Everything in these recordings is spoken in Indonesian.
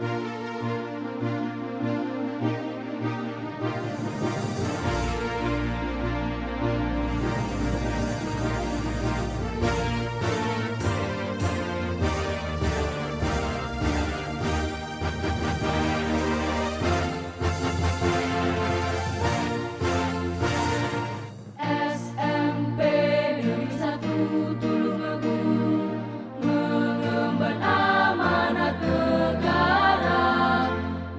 SMP Negeri 1 Tulungagung mengemban amanat negara,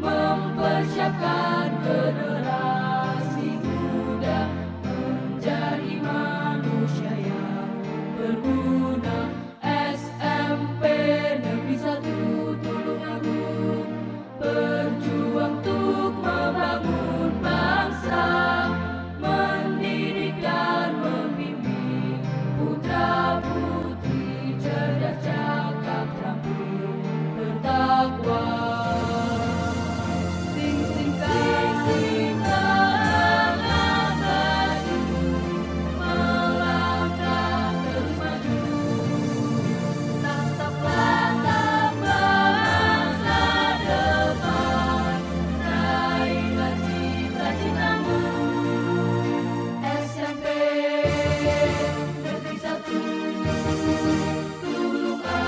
mempersiapkan generasi muda menjadi manusia yang berguna. SMP Negeri 1 Tulungagung berjuang untuk membangun bangsa, mendidik dan membimbing putra putri cerdas, cakap, terampil, bertakwa. Sing sing melangkah maju, melangkah terus maju. Tataplah masa depan, raihlah cita-citamu. SMP Negeri 1 Tulungagung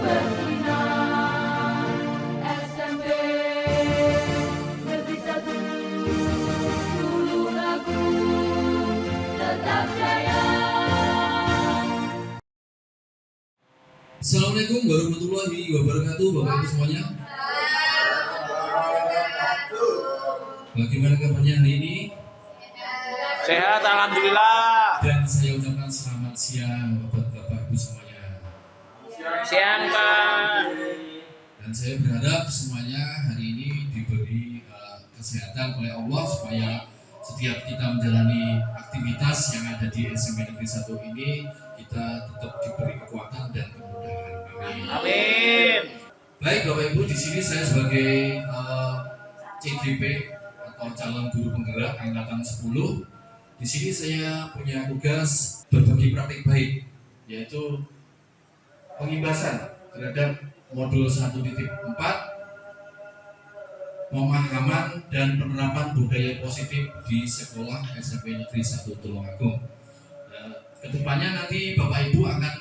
bersinar. SMP Negeri 1 Tulungagung tetap jaya. Assalamualaikum warahmatullahi wabarakatuh, Bapak Ibu semuanya. Bagaimana kabarnya hari ini? Sehat, alhamdulillah. Dan saya ucapkan selamat siang buat Bapak Ibu semuanya. Siang, Pak. Dan saya berharap semuanya hari ini diberi kesehatan oleh Allah supaya setiap kita menjalani aktivitas yang ada di SMP Negeri 1 ini kita tetap diberi kekuatan dan kemudahan. Amin. Amin. Baik Bapak Ibu, di sini saya sebagai CGP atau calon guru penggerak angkatan 10. Di sini saya punya tugas berbagi praktik baik, yaitu pengimbasan terhadap modul 1.4, pemahaman dan penerapan budaya positif di sekolah SMP Negeri 1 Tulungagung. Kedepannya nanti Bapak Ibu akan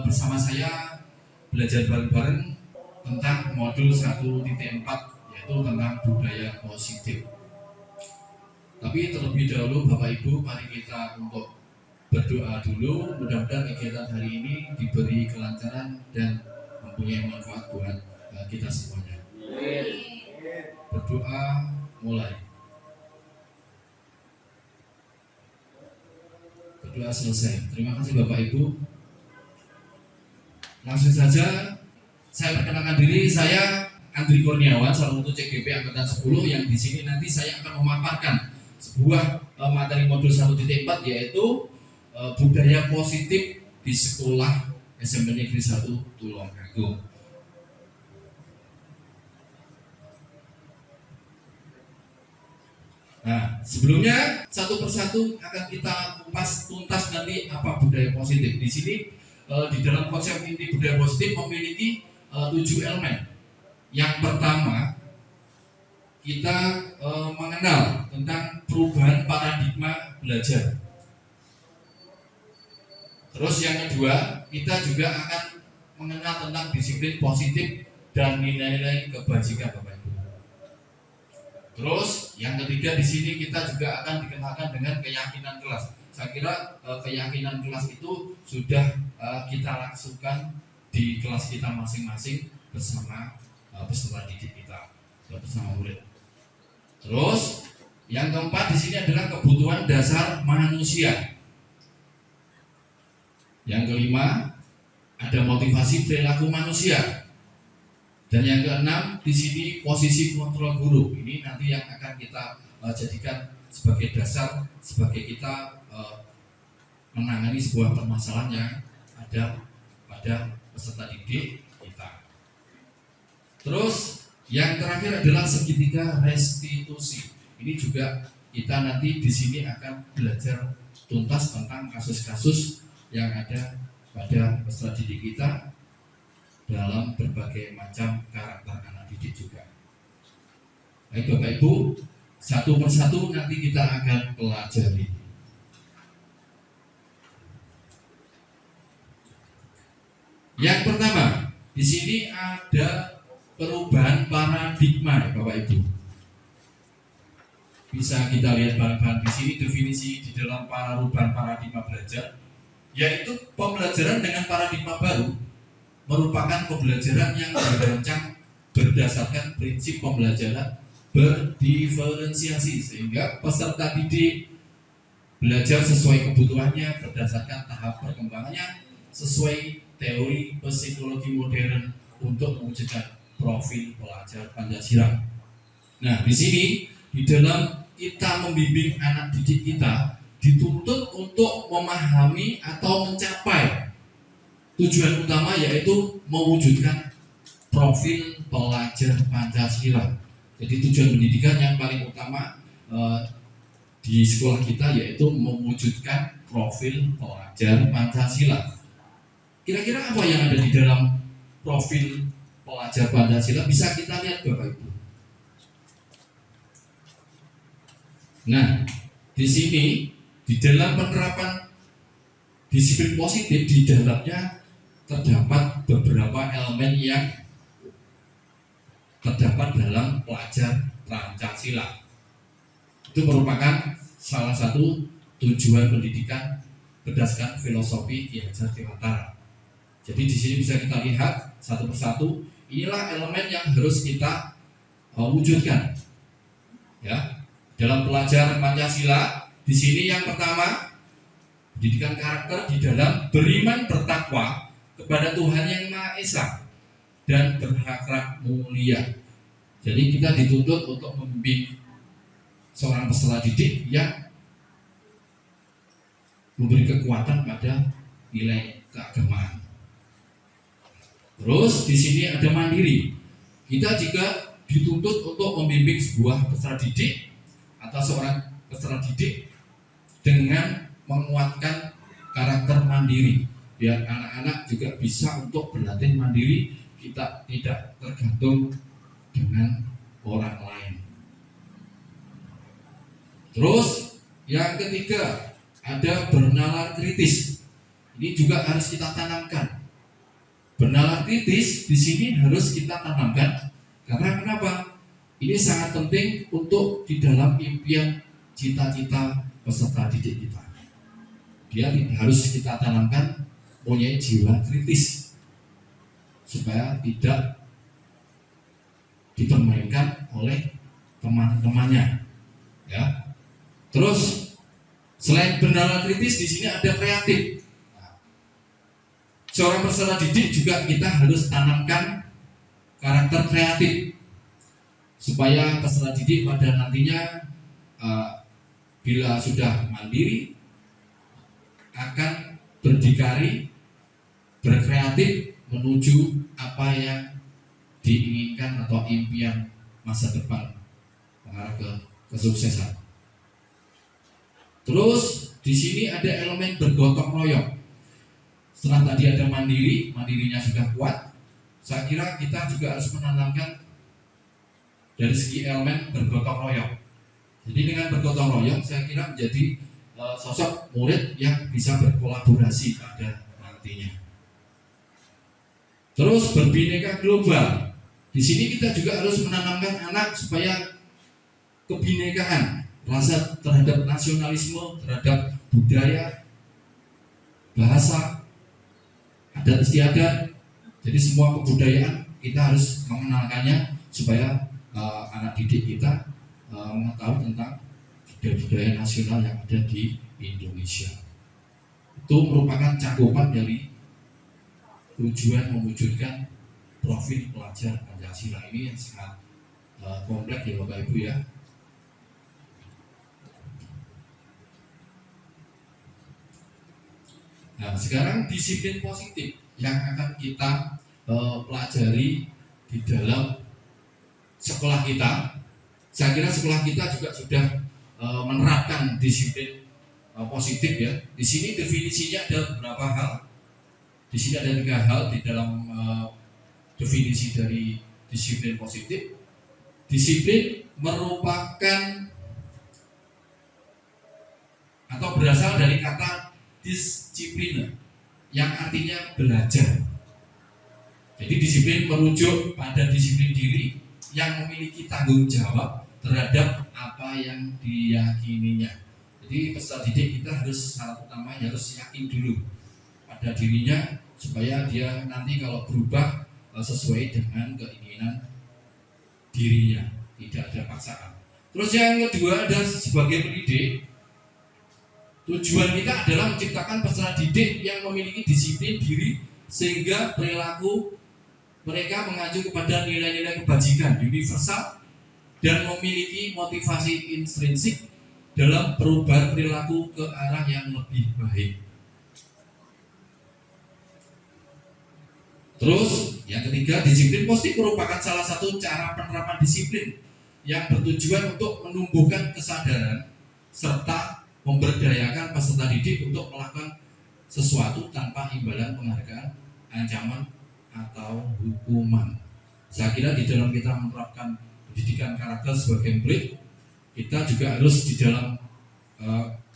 bersama saya belajar bareng-bareng tentang modul 1.4, yaitu tentang budaya positif. Tapi terlebih dahulu Bapak Ibu, mari kita untuk berdoa dulu. Mudah-mudahan kegiatan hari ini diberi kelancaran dan mempunyai manfaat buat kita semuanya. Berdoa mulai. Berdoa selesai. Terima kasih Bapak Ibu. Langsung saja saya perkenalkan diri, saya Andri Kurniawan, salah satu CGP angkatan 10 yang di sini nanti saya akan memaparkan sebuah materi modul 1.4, yaitu budaya positif di sekolah SMP Negeri 1 Tulungagung. Nah, sebelumnya satu persatu akan kita kupas tuntas nanti apa budaya positif. Di sini di dalam konsep inti budaya positif memiliki 7 elemen. Yang pertama, kita mengenal tentang perubahan paradigma belajar. Terus yang kedua, kita juga akan mengenal tentang disiplin positif dan nilai-nilai kebajikan Bapak Ibu. Terus yang ketiga, di sini kita juga akan dikenalkan dengan keyakinan kelas. Saya kira keyakinan kelas itu sudah kita langsungkan di kelas kita masing-masing bersama peserta didik kita, bersama murid. Terus yang keempat, di sini adalah kebutuhan dasar manusia. Yang kelima, ada motivasi perilaku manusia. Dan yang keenam, di sini posisi kontrol guru. Ini nanti yang akan kita jadikan sebagai dasar, sebagai kita menangani sebuah permasalahan yang ada pada peserta didik kita. Terus yang terakhir adalah segitiga restitusi. Ini juga kita nanti di sini akan belajar tuntas tentang kasus-kasus yang ada pada peserta didik kita dalam berbagai macam karakter anak didik juga. Baik Bapak Ibu, satu persatu nanti kita akan pelajari. Yang pertama, di sini ada perubahan paradigma ya Bapak Ibu. Bisa kita lihat bareng-bareng di sini definisi di dalam perubahan paradigma belajar, yaitu pembelajaran dengan paradigma baru merupakan pembelajaran yang dirancang berdasarkan prinsip pembelajaran berdiferensiasi sehingga peserta didik belajar sesuai kebutuhannya berdasarkan tahap perkembangannya sesuai teori psikologi modern untuk mewujudkan profil pelajar Pancasila. Nah, di sini di dalam kita membimbing anak didik kita dituntut untuk memahami atau mencapai tujuan utama yaitu mewujudkan profil pelajar Pancasila. Jadi tujuan pendidikan yang paling utama di sekolah kita yaitu mewujudkan profil pelajar Pancasila. Kira-kira apa yang ada di dalam profil pelajar Pancasila bisa kita lihat Bapak Ibu. Nah, di sini di dalam penerapan disiplin positif di dalamnya terdapat beberapa elemen yang terdapat dalam pelajar Pancasila. Itu merupakan salah satu tujuan pendidikan berdasarkan filosofi Ki Hajar Dewantara. Jadi di sini bisa kita lihat satu persatu, inilah elemen yang harus kita wujudkan. Ya, dalam pelajar Pancasila, di sini yang pertama pendidikan karakter di dalam beriman bertakwa kepada Tuhan yang Maha Esa dan berakhlak mulia. Jadi kita dituntut untuk membimbing seorang peserta didik yang memberi kekuatan pada nilai keagamaan. Terus di sini ada mandiri. Kita juga dituntut untuk membimbing sebuah peserta didik atau seorang peserta didik dengan menguatkan karakter mandiri, biar anak-anak juga bisa untuk berlatih mandiri, kita tidak tergantung dengan orang lain. Terus yang ketiga ada bernalar kritis. Ini juga harus kita tanamkan. Bernalar kritis di sini harus kita tanamkan karena kenapa? Ini sangat penting untuk di dalam impian cita-cita peserta didik kita. Dia harus kita tanamkan punya jiwa kritis supaya tidak dipermainkan oleh teman-temannya. Ya. Terus selain bernalar kritis di sini ada kreatif. Seorang peserta didik juga kita harus tanamkan karakter kreatif supaya peserta didik pada nantinya bila sudah mandiri akan berdikari, berkreatif menuju apa yang diinginkan atau impian masa depan mengarah ke kesuksesan. Terus di sini ada elemen bergotong royong. Setelah tadi ada mandirinya sudah kuat, saya kira kita juga harus menanamkan dari segi elemen bergotong royong. Jadi dengan bergotong royong saya kira menjadi sosok murid yang bisa berkolaborasi pada nantinya. Terus berbineka global. Di sini kita juga harus menanamkan anak supaya kebinekaan, rasa terhadap nasionalisme, terhadap budaya, bahasa, adat istiadat. Jadi semua kebudayaan kita harus mengenalkannya supaya anak didik kita mengetahui tentang budaya nasional yang ada di Indonesia. Itu merupakan cakupan dari tujuan mewujudkan profil pelajar Pancasila. Ini yang sangat kompleks ya Bapak Ibu ya. Nah, sekarang disiplin positif yang akan kita pelajari di dalam sekolah kita. Saya kira sekolah kita juga sudah menerapkan disiplin positif ya. Di sini definisinya ada beberapa hal. Di sini ada 3 hal di dalam definisi dari disiplin positif. Disiplin merupakan atau berasal dari kata disiplina yang artinya belajar. Jadi disiplin merujuk pada disiplin diri yang memiliki tanggung jawab terhadap apa yang diyakininya. Jadi peserta didik kita harus syarat utamanya harus yakin dulu pada dirinya supaya dia nanti kalau berubah sesuai dengan keinginan dirinya, tidak ada paksaan. Terus yang kedua ada sebagai pendidik, tujuan kita adalah menciptakan peserta didik yang memiliki disiplin diri sehingga perilaku mereka mengacu kepada nilai-nilai kebajikan universal dan memiliki motivasi intrinsik dalam perubahan perilaku ke arah yang lebih baik. Terus yang ketiga, disiplin positif merupakan salah satu cara penerapan disiplin yang bertujuan untuk menumbuhkan kesadaran serta memberdayakan peserta didik untuk melakukan sesuatu tanpa imbalan penghargaan, ancaman, atau hukuman. Saya kira di dalam kita menerapkan pendidikan karakter sebagai murid, kita juga harus di dalam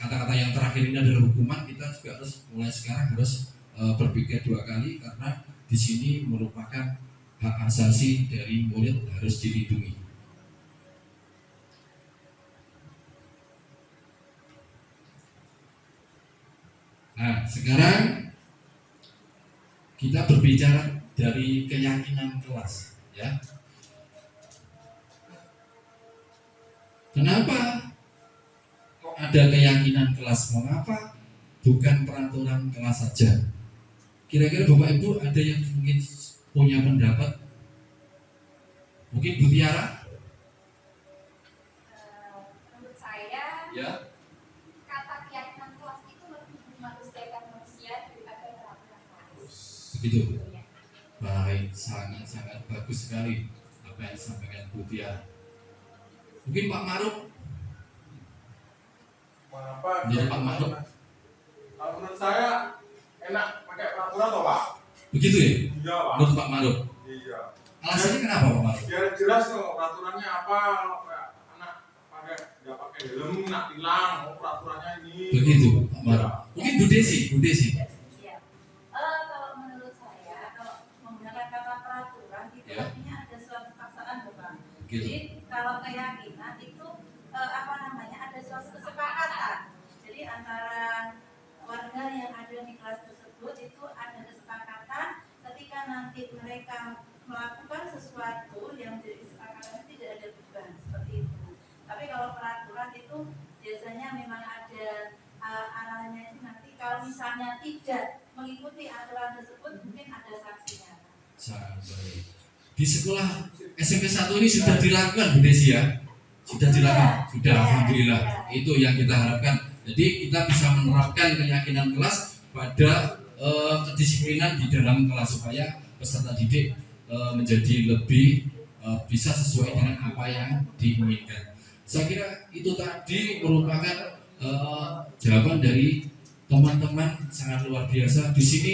kata-kata yang terakhir ini adalah hukuman, kita juga harus mulai sekarang harus berpikir dua kali karena di sini merupakan hak asasi dari murid harus dilindungi. Nah, sekarang kita berbicara dari keyakinan kelas, ya. Kenapa kok ada keyakinan kelas? Mengapa bukan peraturan kelas saja? Kira-kira Bapak Ibu ada yang mungkin punya pendapat? Mungkin Bu Tiara? Menurut saya, Ya. kata keyakinan kelas itu lebih memanusiakan manusia daripada peraturan kelas. Begitu. Ya. Baik, sangat-sangat bagus sekali apa yang disampaikan Bu Tiara. Mungkin Pak Maruf? Mengapa? Menurut Pak Maruf? Kalau menurut saya enak pakai peraturan toh Pak? Begitu ya? Iya Pak. Menurut Pak Maruf? Iya. Alasannya kenapa Pak Maruf? Biar jelas tuh peraturannya apa. Kalau kayak anak nggak pakai helm, nak tilang. Oh peraturannya ini. Begitu Pak Maruf. Mungkin Bu Desi? Ya. Kalau menurut saya, kalau menggunakan kata peraturan itu Ya. artinya ada suatu paksaan, Bapak. Gitu. Jadi kalau keyakinan itu ada suatu kesepakatan. Jadi antara warga yang ada di kelas tersebut itu ada kesepakatan ketika nanti mereka melakukan sesuatu yang menjadi kesepakatan tidak ada beban seperti itu. Tapi kalau peraturan itu biasanya memang ada arahannya itu nanti kalau misalnya tidak mengikuti aturan tersebut mungkin ada sanksinya. Sangat baik. Di sekolah SMP 1 ini sudah dilakukan Bu Desi ya? Sudah dilakukan? Sudah, alhamdulillah. Itu yang kita harapkan. Jadi kita bisa menerapkan keyakinan kelas pada kedisiplinan di dalam kelas supaya peserta didik menjadi lebih bisa sesuai dengan apa yang diinginkan. Saya kira itu tadi merupakan jawaban dari teman-teman sangat luar biasa. Di sini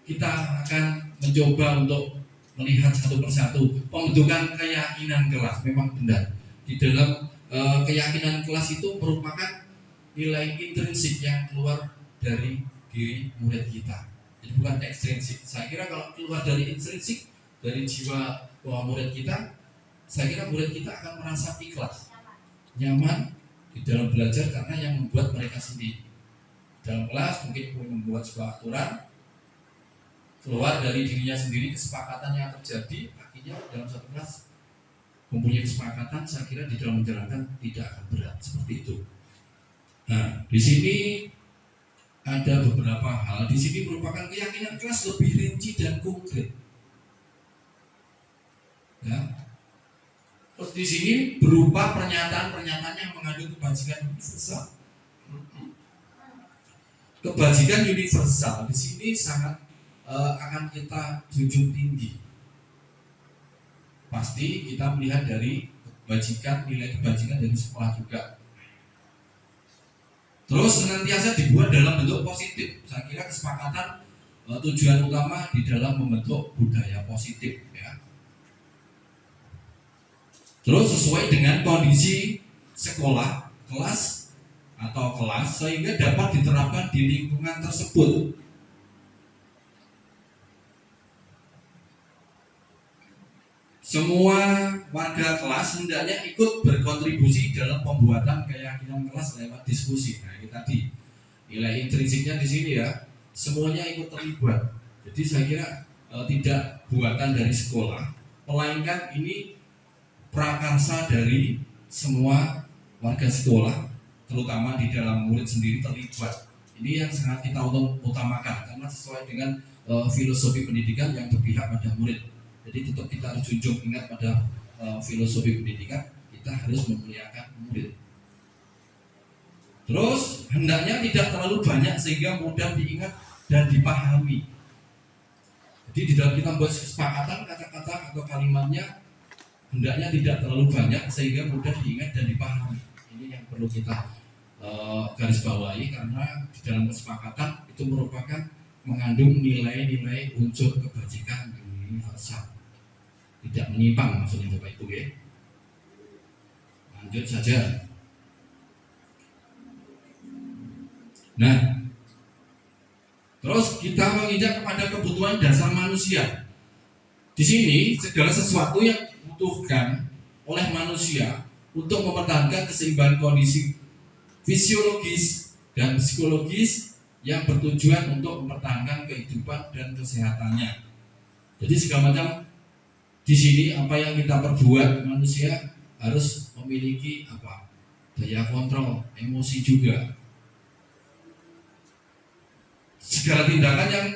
kita akan mencoba untuk melihat satu persatu pembentukan keyakinan kelas. Memang benar di dalam keyakinan kelas itu merupakan nilai intrinsik yang keluar dari diri murid kita. Jadi bukan ekstrinsik. Saya kira kalau keluar dari intrinsik dari jiwa murid kita, saya kira murid kita akan merasa ikhlas, nyaman di dalam belajar karena yang membuat mereka sendiri. Dalam kelas mungkin membuat sebuah aturan keluar dari dirinya sendiri, kesepakatan yang terjadi akhirnya dalam satu kelas mempunyai kesepakatan. Saya kira di dalam menjalankan tidak akan berat seperti itu. Nah, di sini ada beberapa hal. Di sini merupakan keyakinan kelas lebih rinci dan konkret. Ya. Terus di sini berupa pernyataan-pernyataan yang mengandung kebajikan universal. Kebajikan universal di sini sangat akan kita junjung tinggi. Pasti kita melihat dari kebajikan, nilai kebajikan dari sekolah juga. Terus senantiasa dibuat dalam bentuk positif. Saya kira kesepakatan tujuan utama di dalam membentuk budaya positif ya. Terus sesuai dengan kondisi sekolah, kelas atau kelas sehingga dapat diterapkan di lingkungan tersebut. Semua warga kelas hendaknya ikut berkontribusi dalam pembuatan keyakinan kelas lewat diskusi. Nah, ini tadi nilai intrinsiknya di sini ya, semuanya ikut terlibat. Jadi saya kira tidak buatan dari sekolah, melainkan ini prakarsa dari semua warga sekolah, terutama di dalam murid sendiri terlibat. Ini yang sangat kita utamakan karena sesuai dengan filosofi pendidikan yang berpihak pada murid. Jadi tetap kita harus junjung ingat pada filosofi pendidikan, kita harus memuliakan murid. Terus hendaknya tidak terlalu banyak sehingga mudah diingat dan dipahami. Jadi di dalam kita membuat kesepakatan kata-kata atau kalimatnya hendaknya tidak terlalu banyak sehingga mudah diingat dan dipahami. Ini yang perlu kita garis bawahi karena di dalam kesepakatan itu merupakan mengandung nilai-nilai unsur kebajikan universal. Tidak menyimpang maksudnya Bapak Ibu ya. Lanjut saja. Nah, terus kita menginjak kepada kebutuhan dasar manusia. Di sini segala sesuatu yang dibutuhkan oleh manusia untuk mempertahankan keseimbangan kondisi fisiologis dan psikologis yang bertujuan untuk mempertahankan kehidupan dan kesehatannya. Jadi segala macam di sini apa yang kita perbuat manusia harus memiliki apa? Daya kontrol emosi juga. Segala tindakan yang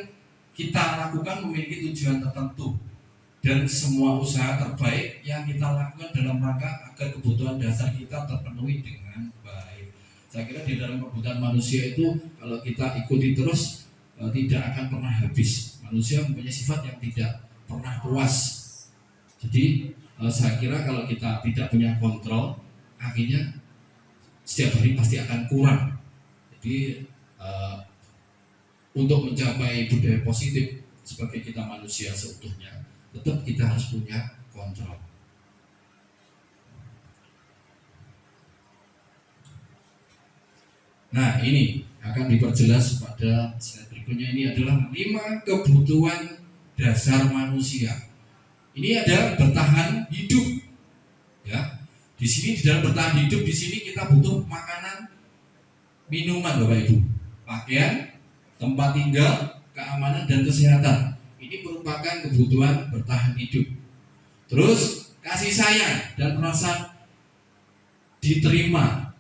kita lakukan memiliki tujuan tertentu dan semua usaha terbaik yang kita lakukan dalam rangka agar kebutuhan dasar kita terpenuhi dengan baik. Saya kira di dalam kebutuhan manusia itu kalau kita ikuti terus tidak akan pernah habis. Manusia mempunyai sifat yang tidak pernah puas. Jadi saya kira kalau kita tidak punya kontrol, akhirnya setiap hari pasti akan kurang. Jadi untuk mencapai budaya positif sebagai kita manusia seutuhnya, tetap kita harus punya kontrol. Nah, ini akan diperjelas pada slide berikutnya. Ini adalah 5 kebutuhan dasar manusia. Ini ada bertahan hidup, ya. Di sini di dalam bertahan hidup di sini kita butuh makanan, minuman, Bapak Ibu, pakaian, tempat tinggal, keamanan dan kesehatan. Ini merupakan kebutuhan bertahan hidup. Terus kasih sayang dan perasaan diterima,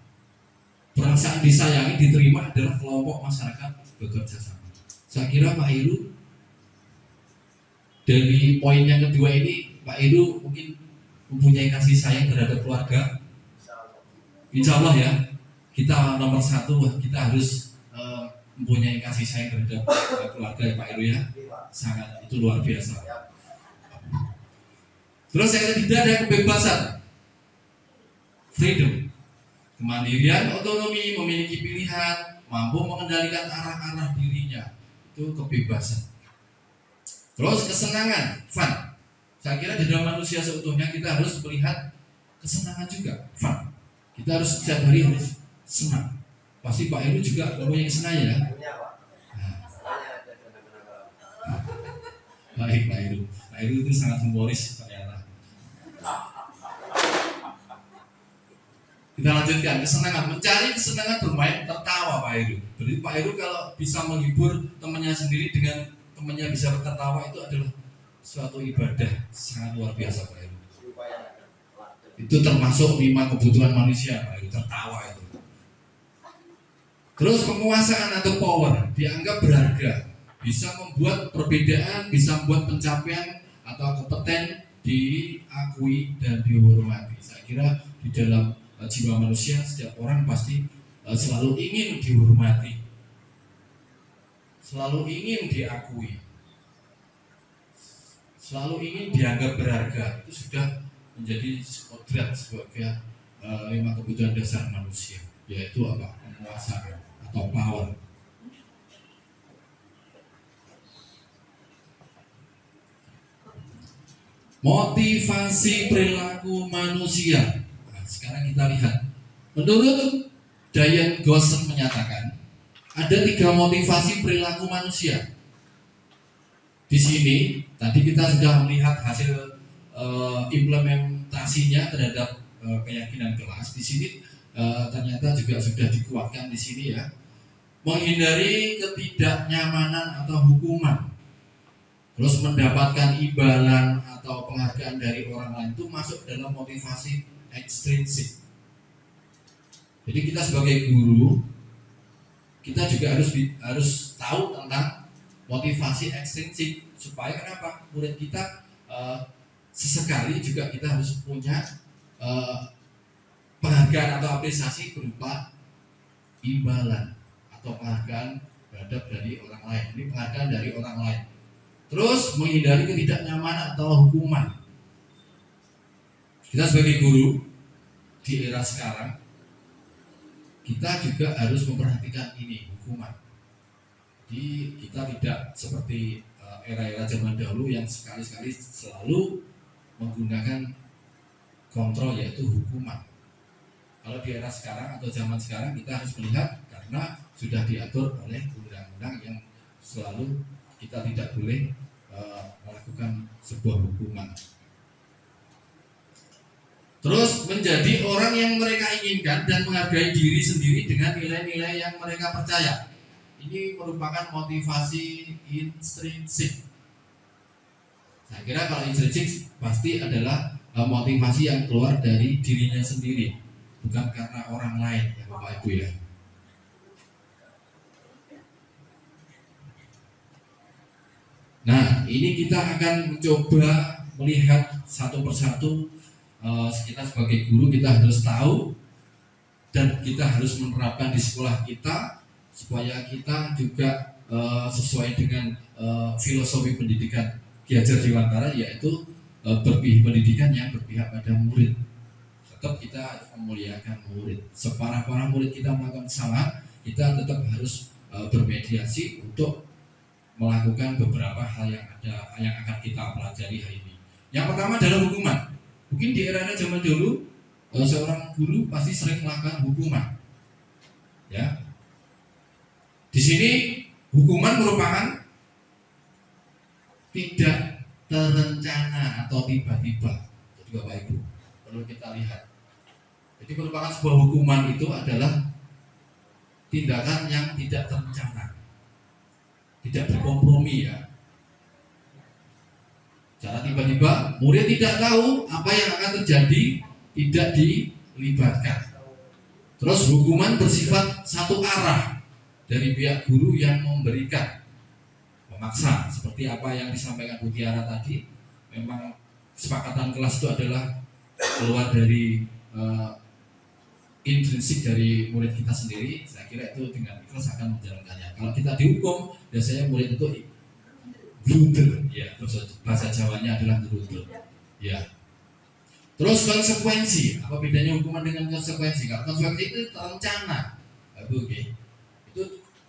perasaan disayangi diterima adalah kelompok masyarakat bekerja sama. Saya kira Pak Heru dari poin yang kedua ini, Pak Heru mungkin mempunyai kasih sayang terhadap keluarga. Insya Allah ya, kita nomor 1 kita harus mempunyai kasih sayang terhadap keluarga ya Pak Heru ya. Sangat, itu luar biasa. Terus yang ketiga ada kebebasan, freedom, kemandirian, otonomi, memiliki pilihan, mampu mengendalikan arah-arah dirinya, itu kebebasan. Terus kesenangan, fun. Saya kira di dalam manusia seutuhnya kita harus melihat kesenangan juga, fun. Kita harus setiap hari harus senang. Pasti Pak Heru juga mempunyai kesenangan ya. Baik Pak Heru. Pak Heru itu sangat humoris ternyata. Kita lanjutkan, kesenangan, mencari kesenangan bermain tertawa Pak Heru. Jadi Pak Heru kalau bisa menghibur temannya sendiri dengan temannya bisa tertawa itu adalah suatu ibadah sangat luar biasa Pak Heru. Itu termasuk 5 kebutuhan manusia Pak Heru, tertawa itu. Terus penguasaan atau power dianggap berharga, bisa membuat perbedaan, bisa membuat pencapaian atau kompeten diakui dan dihormati. Saya kira di dalam jiwa manusia setiap orang pasti selalu ingin dihormati, selalu ingin diakui, selalu ingin dianggap berharga. Itu sudah menjadi kodrat sebagai 5 kebutuhan dasar manusia, yaitu apa? Penguasaan atau power. Motivasi perilaku manusia. Nah, sekarang kita lihat. Menurut Diane Gosson menyatakan ada 3 motivasi perilaku manusia. Di sini tadi kita sudah melihat hasil implementasinya terhadap keyakinan kelas. Di sini ternyata juga sudah dikuatkan di sini ya. Menghindari ketidaknyamanan atau hukuman. Terus mendapatkan imbalan atau penghargaan dari orang lain itu masuk dalam motivasi ekstrinsik. Jadi kita sebagai guru kita juga harus tahu tentang motivasi ekstrinsik supaya kenapa murid kita sesekali juga kita harus punya penghargaan atau apresiasi berupa imbalan atau penghargaan terhadap dari orang lain. Ini penghargaan dari orang lain. Terus menghindari ketidaknyamanan atau hukuman. Kita sebagai guru di era sekarang kita juga harus memperhatikan ini hukuman. Jadi kita tidak seperti era-era zaman dahulu yang sekali-sekali selalu menggunakan kontrol yaitu hukuman. Kalau di era sekarang atau zaman sekarang kita harus melihat karena sudah diatur oleh undang-undang yang selalu kita tidak boleh melakukan sebuah hukuman. Terus menjadi orang yang mereka inginkan dan menghargai diri sendiri dengan nilai-nilai yang mereka percaya. Ini merupakan motivasi intrinsik. Saya kira kalau intrinsik pasti adalah motivasi yang keluar dari dirinya sendiri, bukan karena orang lain ya Bapak Ibu ya. Nah, ini kita akan mencoba melihat satu persatu. Kita sebagai guru kita harus tahu dan kita harus menerapkan di sekolah kita supaya kita juga sesuai dengan filosofi pendidikan Ki Hajar Dewantara, yaitu pendidikan yang berpihak pada murid. Tetap kita memuliakan murid. Separah-parah murid kita melakukan kesalahan, kita tetap harus bermediasi untuk melakukan beberapa hal yang akan kita pelajari hari ini. Yang pertama adalah hukuman. Mungkin di era zaman dulu seorang guru pasti sering melakukan hukuman. Ya. Di sini hukuman merupakan tidak terencana atau tiba-tiba. Jadi Bapak Ibu perlu kita lihat. Jadi merupakan sebuah hukuman itu adalah tindakan yang tidak terencana, tidak berkompromi ya. Cara tiba-tiba murid tidak tahu apa yang akan terjadi, tidak dilibatkan. Terus hukuman bersifat satu arah dari pihak guru yang memberikan, memaksa. Seperti apa yang disampaikan Bu Tiara tadi, memang kesepakatan kelas itu adalah keluar dari intrinsik dari murid kita sendiri. Saya kira itu dengan ikhlas akan menjalankannya. Kalau kita dihukum, biasanya murid itu brutal, ya bahasa Jawanya adalah brutal, ya. Terus konsekuensi, apa bedanya hukuman dengan konsekuensi? Kalau konsekuensi itu terencana, oke, itu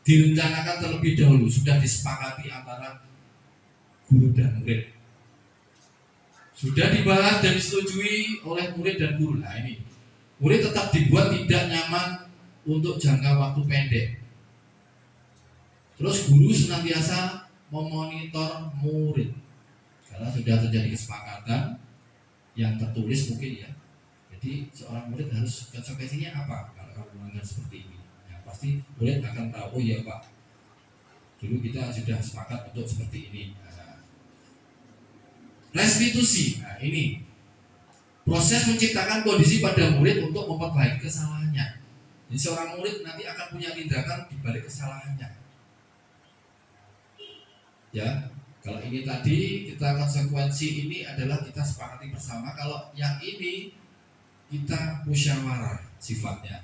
direncanakan terlebih dahulu, sudah disepakati antara guru dan murid, sudah dibahas dan disetujui oleh murid dan guru. Nah ini, murid tetap dibuat tidak nyaman untuk jangka waktu pendek. Terus guru senantiasa memonitor murid karena sudah terjadi kesepakatan yang tertulis mungkin ya. Jadi seorang murid harus konsekuensinya apa kalau kamu melanggar seperti ini. Ya, pasti murid akan tahu, oh ya Pak, dulu kita sudah sepakat untuk seperti ini. Nah, restitusi, nah ini proses menciptakan kondisi pada murid untuk memperbaiki kesalahannya. Jadi seorang murid nanti akan punya tindakan di balik kesalahannya. Ya, kalau ini tadi kita konsekuensi ini adalah kita sepakati bersama. Kalau yang ini kita musyawarah sifatnya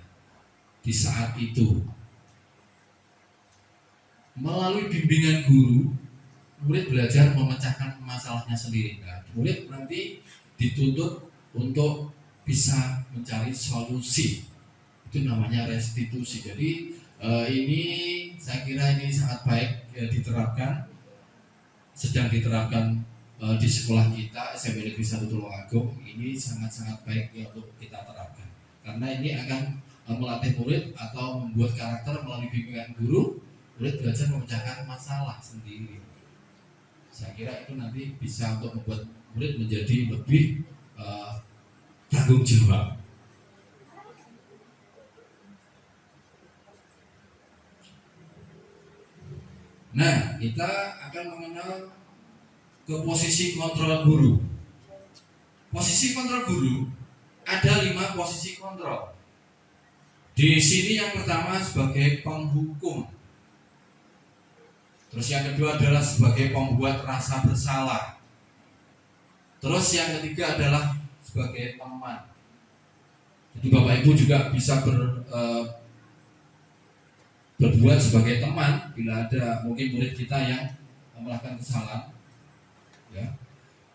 di saat itu. Melalui bimbingan guru, murid belajar memecahkan masalahnya sendiri. Nah, murid nanti dituntut untuk bisa mencari solusi. Itu namanya restitusi. Jadi ini saya kira ini sangat baik diterapkan. Sedang diterapkan di sekolah kita SMP Negeri 1 Tulungagung ini sangat-sangat baik ya untuk kita terapkan, karena ini akan melatih murid atau membuat karakter melalui bimbingan guru. Murid belajar memecahkan masalah sendiri. Saya kira itu nanti bisa untuk membuat murid menjadi lebih tanggung jawab. Nah, kita akan mengenal ke posisi kontrol guru. Posisi kontrol guru ada 5 posisi kontrol. Di sini yang pertama sebagai penghukum. Terus yang kedua adalah sebagai pembuat rasa bersalah. Terus yang ketiga adalah sebagai teman. Jadi Bapak Ibu juga bisa berbuat sebagai teman bila ada mungkin murid kita yang melakukan kesalahan. Ya.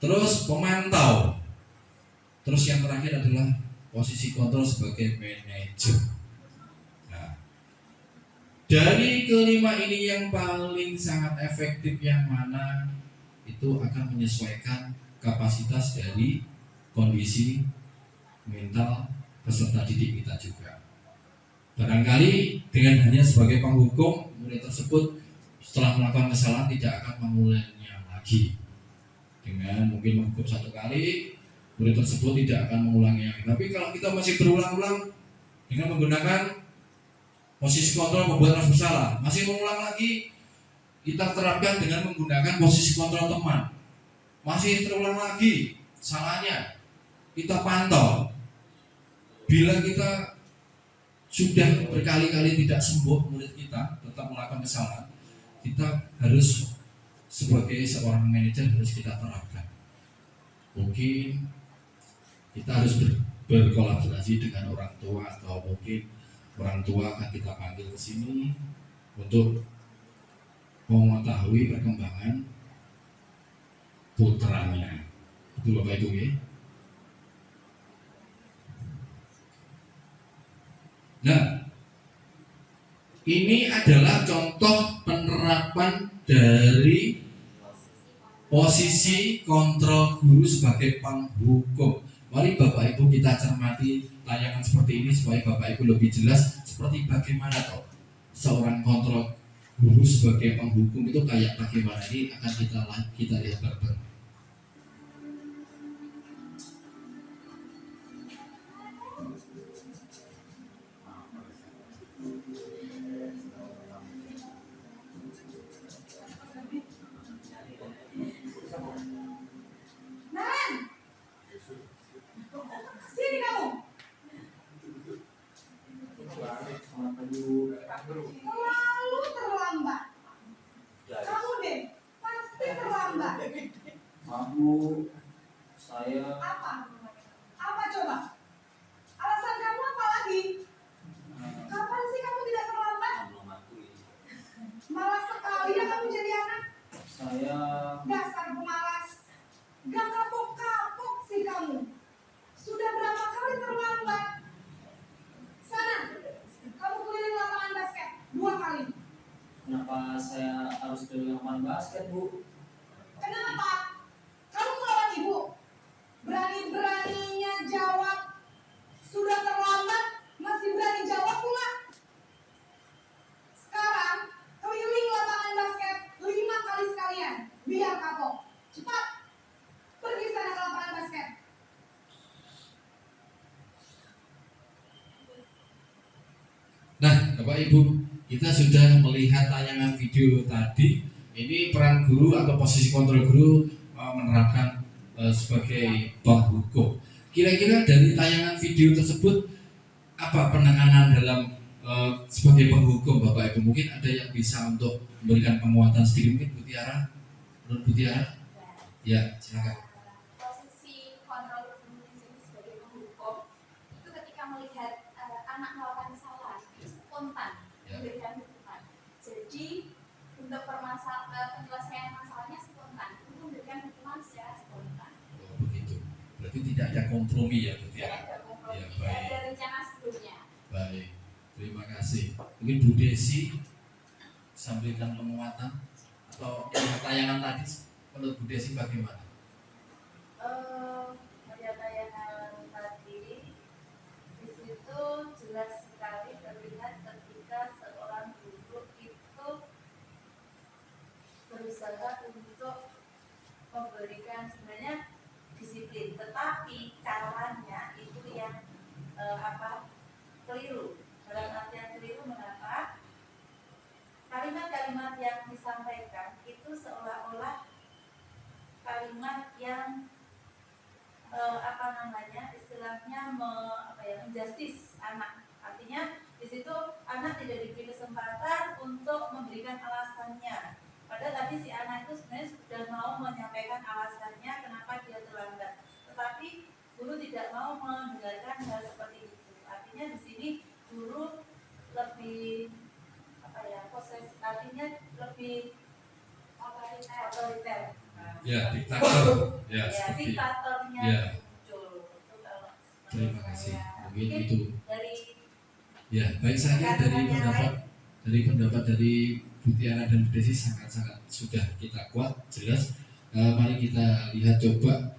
Terus pemantau. Terus yang terakhir adalah posisi kontrol sebagai manajer. Dari kelima ini yang paling sangat efektif yang mana? Itu akan menyesuaikan kapasitas dari kondisi mental peserta didik kita juga. Barangkali dengan hanya sebagai penghukum, murid tersebut setelah melakukan kesalahan tidak akan mengulangnya lagi. Dengan mungkin menghukum 1 kali, murid tersebut tidak akan mengulanginya. Tapi kalau kita masih berulang-ulang dengan menggunakan posisi kontrol membuat rasa bersalah, masih mengulang lagi, kita terapkan dengan menggunakan posisi kontrol teman. Masih terulang lagi salahnya, kita pantau. Bila kita sudah berkali-kali tidak sembuh, murid kita tetap melakukan kesalahan, kita harus sebagai seorang manajer harus kita terapkan. Mungkin kita harus berkolaborasi dengan orang tua, atau mungkin orang tua akan kita panggil ke sini untuk mengetahui perkembangan putranya. Itu Bapak Ibu ya. Nah, ini adalah contoh penerapan dari posisi kontrol guru sebagai penghukum. Mari Bapak Ibu kita cermati tayangan seperti ini supaya Bapak Ibu lebih jelas seperti bagaimana toh seorang kontrol guru sebagai penghukum itu kayak bagaimana. Ini akan kita lihat bareng. Sini kamu. Selalu terlambat. Kamu deh, pasti terlambat. Kamu, saya. Apa? Apa coba? Alasan kamu apa lagi? Kapan sih kamu tidak terlambat? Malas sekali ya kamu jadi anak. Saya. Dasar pemalas. Gak kapok-kapok sih kamu. Sudah berapa kali terlambat? Sana, kamu keliling lapangan basket 2 kali. Kenapa saya harus keliling lapangan basket, Bu? Kenapa? Kamu melawan ibu? Berani-beraninya jawab. Sudah terlambat, masih berani jawab pula. Sekarang, keliling lapangan basket 5 kali sekalian. Biar kapok. Cepat. Pergi sana ke lapangan basket. Nah, Bapak Ibu, kita sudah melihat tayangan video tadi. Ini peran guru atau posisi kontrol guru menerapkan sebagai penghukum. Kira-kira dari tayangan video tersebut apa penekanan dalam sebagai penghukum Bapak Ibu? Mungkin ada yang bisa untuk memberikan penguatan sedikit, mungkin Bu Tiara? Menurut Bu Tiara? Ya, silakan. Posisi kontrol guru di sini sebagai penghukum itu ketika melihat anak melakukan kesalahan spontan memberikan hukuman. Jadi untuk penyelesaian masalahnya spontan, itu memberikan hukuman secara spontan. Oh, begitu. Berarti tidak ada kompromi ya Bu Tiara? Tidak ada kompromi, Ya, tidak baik. ada rencana sebelumnya. Baik, terima kasih. Mungkin Bu Desi sampaikan penguatan atau tayangan tadi menurut Bu Desi bagaimana? adalah untuk memberikan sebenarnya disiplin, tetapi caranya itu yang keliru. Dalam artian keliru mengapa? Kalimat-kalimat yang disampaikan itu seolah-olah kalimat yang istilahnya menjustis anak. Artinya di situ anak tidak diberi kesempatan untuk memberikan alasannya. Padahal tadi si anak itu sebenarnya sudah mau menyampaikan alasannya kenapa dia terlambat. Tetapi guru tidak mau mendengarkan hal seperti itu. Artinya di sini guru lebih artinya lebih otoriter. Ya, diktator. Ya, seperti diktatornya ya. muncul. Itu kalau Terima kasih. Mungkin mungkin itu. dari Ya, baik saja dari pendapat dari Bu Tiara dan Bu Desi sangat-sangat sudah kita kuat, jelas. Mari kita lihat coba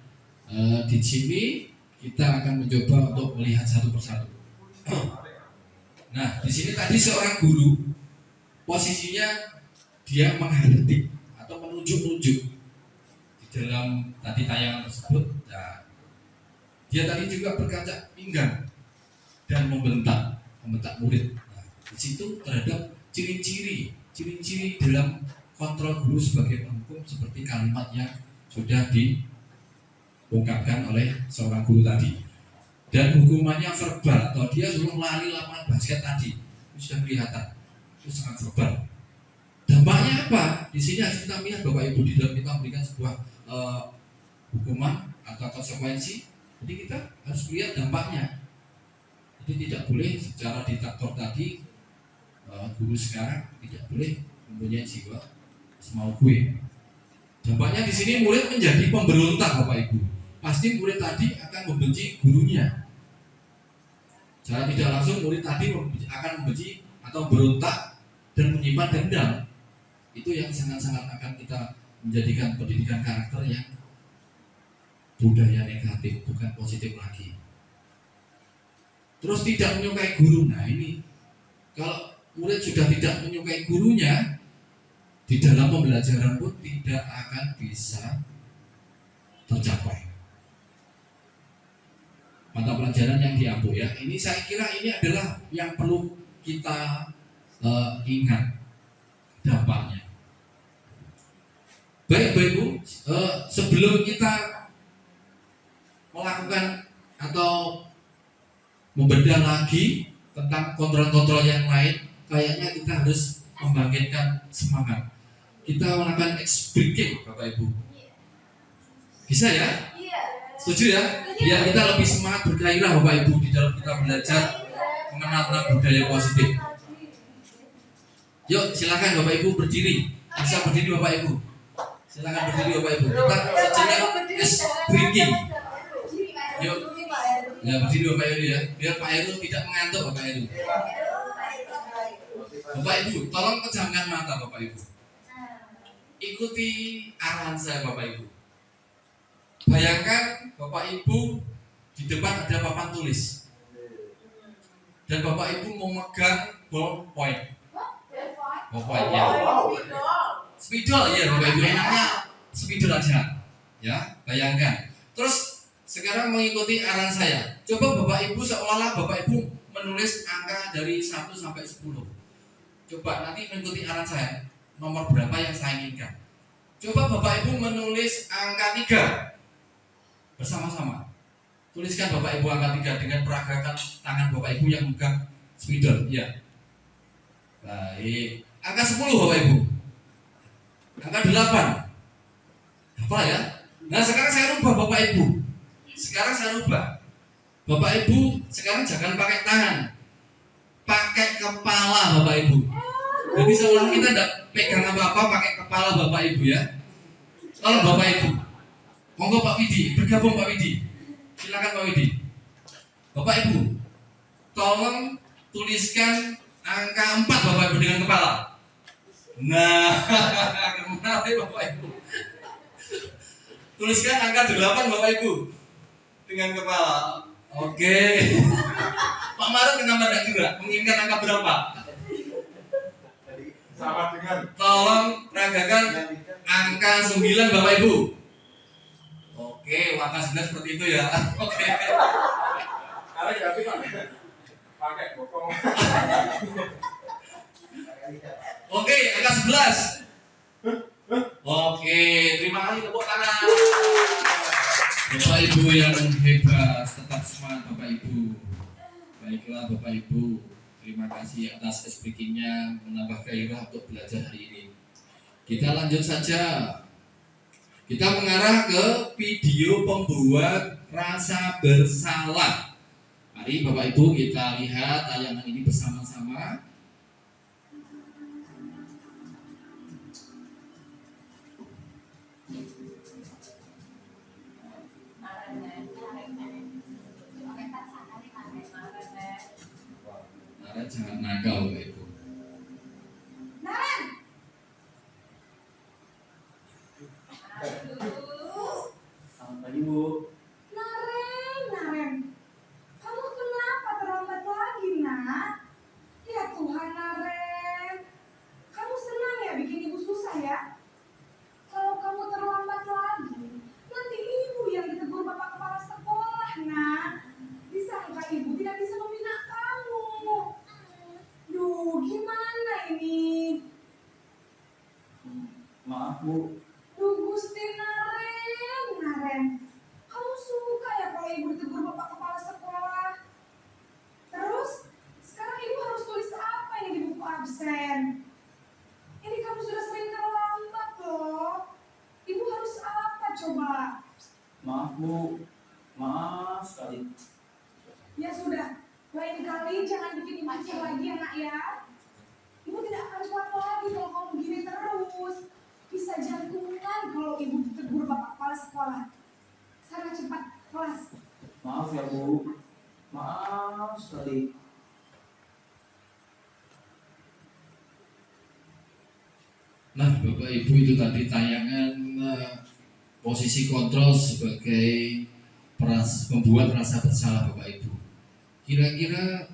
di sini kita akan mencoba untuk melihat satu persatu. Nah, di sini tadi seorang guru posisinya dia menghardik atau menunjuk-nunjuk di dalam tadi tayangan tersebut. Nah, dia tadi juga berkaca pinggang dan membentak murid. Nah, di situ terhadap ciri-ciri dalam kontrol guru sebagai penghukum seperti kalimat yang sudah diungkapkan oleh seorang guru tadi. Dan hukumannya verbal atau dia suruh lari lapangan basket tadi, itu sudah kelihatan, itu sangat verbal. Dampaknya apa? Di sini harus kita lihat Bapak Ibu di dalam kita memberikan sebuah hukuman atau konsekuensi. Jadi kita harus lihat dampaknya. Jadi tidak boleh secara diktator tadi guru sekarang tidak boleh mempunyai jiwa semau gue. Dampaknya di sini murid menjadi pemberontak Bapak Ibu. Pasti murid tadi akan membenci gurunya. Secara tidak langsung murid tadi akan membenci atau berontak dan menyimpan dendam. Itu yang sangat-sangat akan kita menjadikan pendidikan karakter yang budaya negatif, bukan positif lagi. Terus tidak menyukai guru. Nah ini, kalau murid sudah tidak menyukai gurunya, di dalam pembelajaran pun tidak akan bisa tercapai mata pelajaran yang diambil ya. Ini saya kira ini adalah yang perlu kita ingat dampaknya. Baik Bapak Ibu, sebelum kita melakukan atau membedah lagi tentang kontrol-kontrol yang lain, kayaknya kita harus membangkitkan semangat. Kita melakukan ice breaking Bapak Ibu. Bisa ya? Setuju ya? Biar kita lebih semangat bergairah Bapak Ibu di dalam kita belajar mengenal tentang budaya positif. Yuk silakan Bapak Ibu berdiri. Bisa berdiri Bapak Ibu. Silakan berdiri Bapak Ibu. Kita sejenak ice breaking. Yuk. Ya berdiri Bapak Ibu ya. Biar Pak Heru tidak mengantuk Bapak Heru. Bapak Ibu, tolong pejamkan mata Bapak Ibu. Ikuti arahan saya Bapak Ibu. Bayangkan Bapak Ibu di depan ada papan tulis dan Bapak Ibu memegang ballpoint. Ballpoint ya. Spidol ya Bapak Ibu, enaknya spidol aja. Ya, bayangkan. Terus sekarang mengikuti arahan saya. Coba Bapak Ibu seolah-olah Bapak Ibu menulis angka dari 1 sampai 10. Coba nanti mengikuti arahan saya. Nomor berapa yang saya inginkan. Coba Bapak Ibu menulis angka 3. Bersama-sama tuliskan Bapak Ibu angka 3 dengan peragakan tangan Bapak Ibu yang memegang spidol. Ya. Baik. Angka 10 Bapak Ibu. Angka 8. Apa ya? Nah sekarang saya rubah Bapak Ibu. Sekarang saya rubah. Bapak Ibu sekarang jangan pakai tangan, pakai kepala Bapak Ibu. Jadi seolah kita tidak pegang apa-apa, pakai kepala Bapak Ibu ya. Kalau Bapak Ibu, monggo Pak Widi, bergabung Pak Widi. Silakan Pak Widi. Bapak Ibu, tolong tuliskan angka 4 Bapak Ibu dengan kepala. Nah, kemana Bapak Ibu? Tuliskan angka 8 Bapak Ibu dengan kepala. Oke. Pak Maruf kenapa tidak juga? Menginginkan angka berapa? Sama dengan Tolong peragakan angka 9 Bapak Ibu. Oke, angka 9 seperti itu ya. Oke. karena ya kita pakai bokong. Oke, angka 11. Oke, terima kasih, tepuk tangan. Bapak Ibu yang hebat, tetap semangat Bapak Ibu. Baiklah Bapak Ibu, terima kasih atas speakingnya, menambah gairah untuk belajar hari ini. Kita lanjut saja. Kita mengarah ke video pembuat rasa bersalah. Mari Bapak Ibu kita lihat tayangan ini bersama-sama. Nara jangan nakal Bapak Ibu. Naren, Selamat pagi Bu. Naren, kamu kenapa terlambat lagi, nak? Ya Tuhan, Naren, kamu senang ya bikin ibu susah ya? Kalau kamu terlambat lagi, nanti ibu yang ditegur bapak kepala sekolah, nak. Disangka ibu tidak bisa membina kamu. Duh, gimana ini? Maaf Bu. Duh, Gusti Naren, kamu suka ya kalau ibu ditegur bapak kepala sekolah? Terus, sekarang ibu harus tulis apa ini di buku absen? Ini kamu sudah sering terlambat loh. Ibu harus apa coba? Maaf Bu. Maaf sekali. Ya sudah, lain kali jangan bikin ibu kecil lagi ya nak ya. Ibu tidak akan kuat lagi kalau kamu begini terus. Bisa jantungan kalau ibu ditegur bapak kepala sekolah. Sana cepat kelas. Maaf ya Bu. Maaf sekali. Nah Bapak Ibu itu tadi tayangan posisi kontrol sebagai pembuat rasa bersalah Bapak Ibu. Kira-kira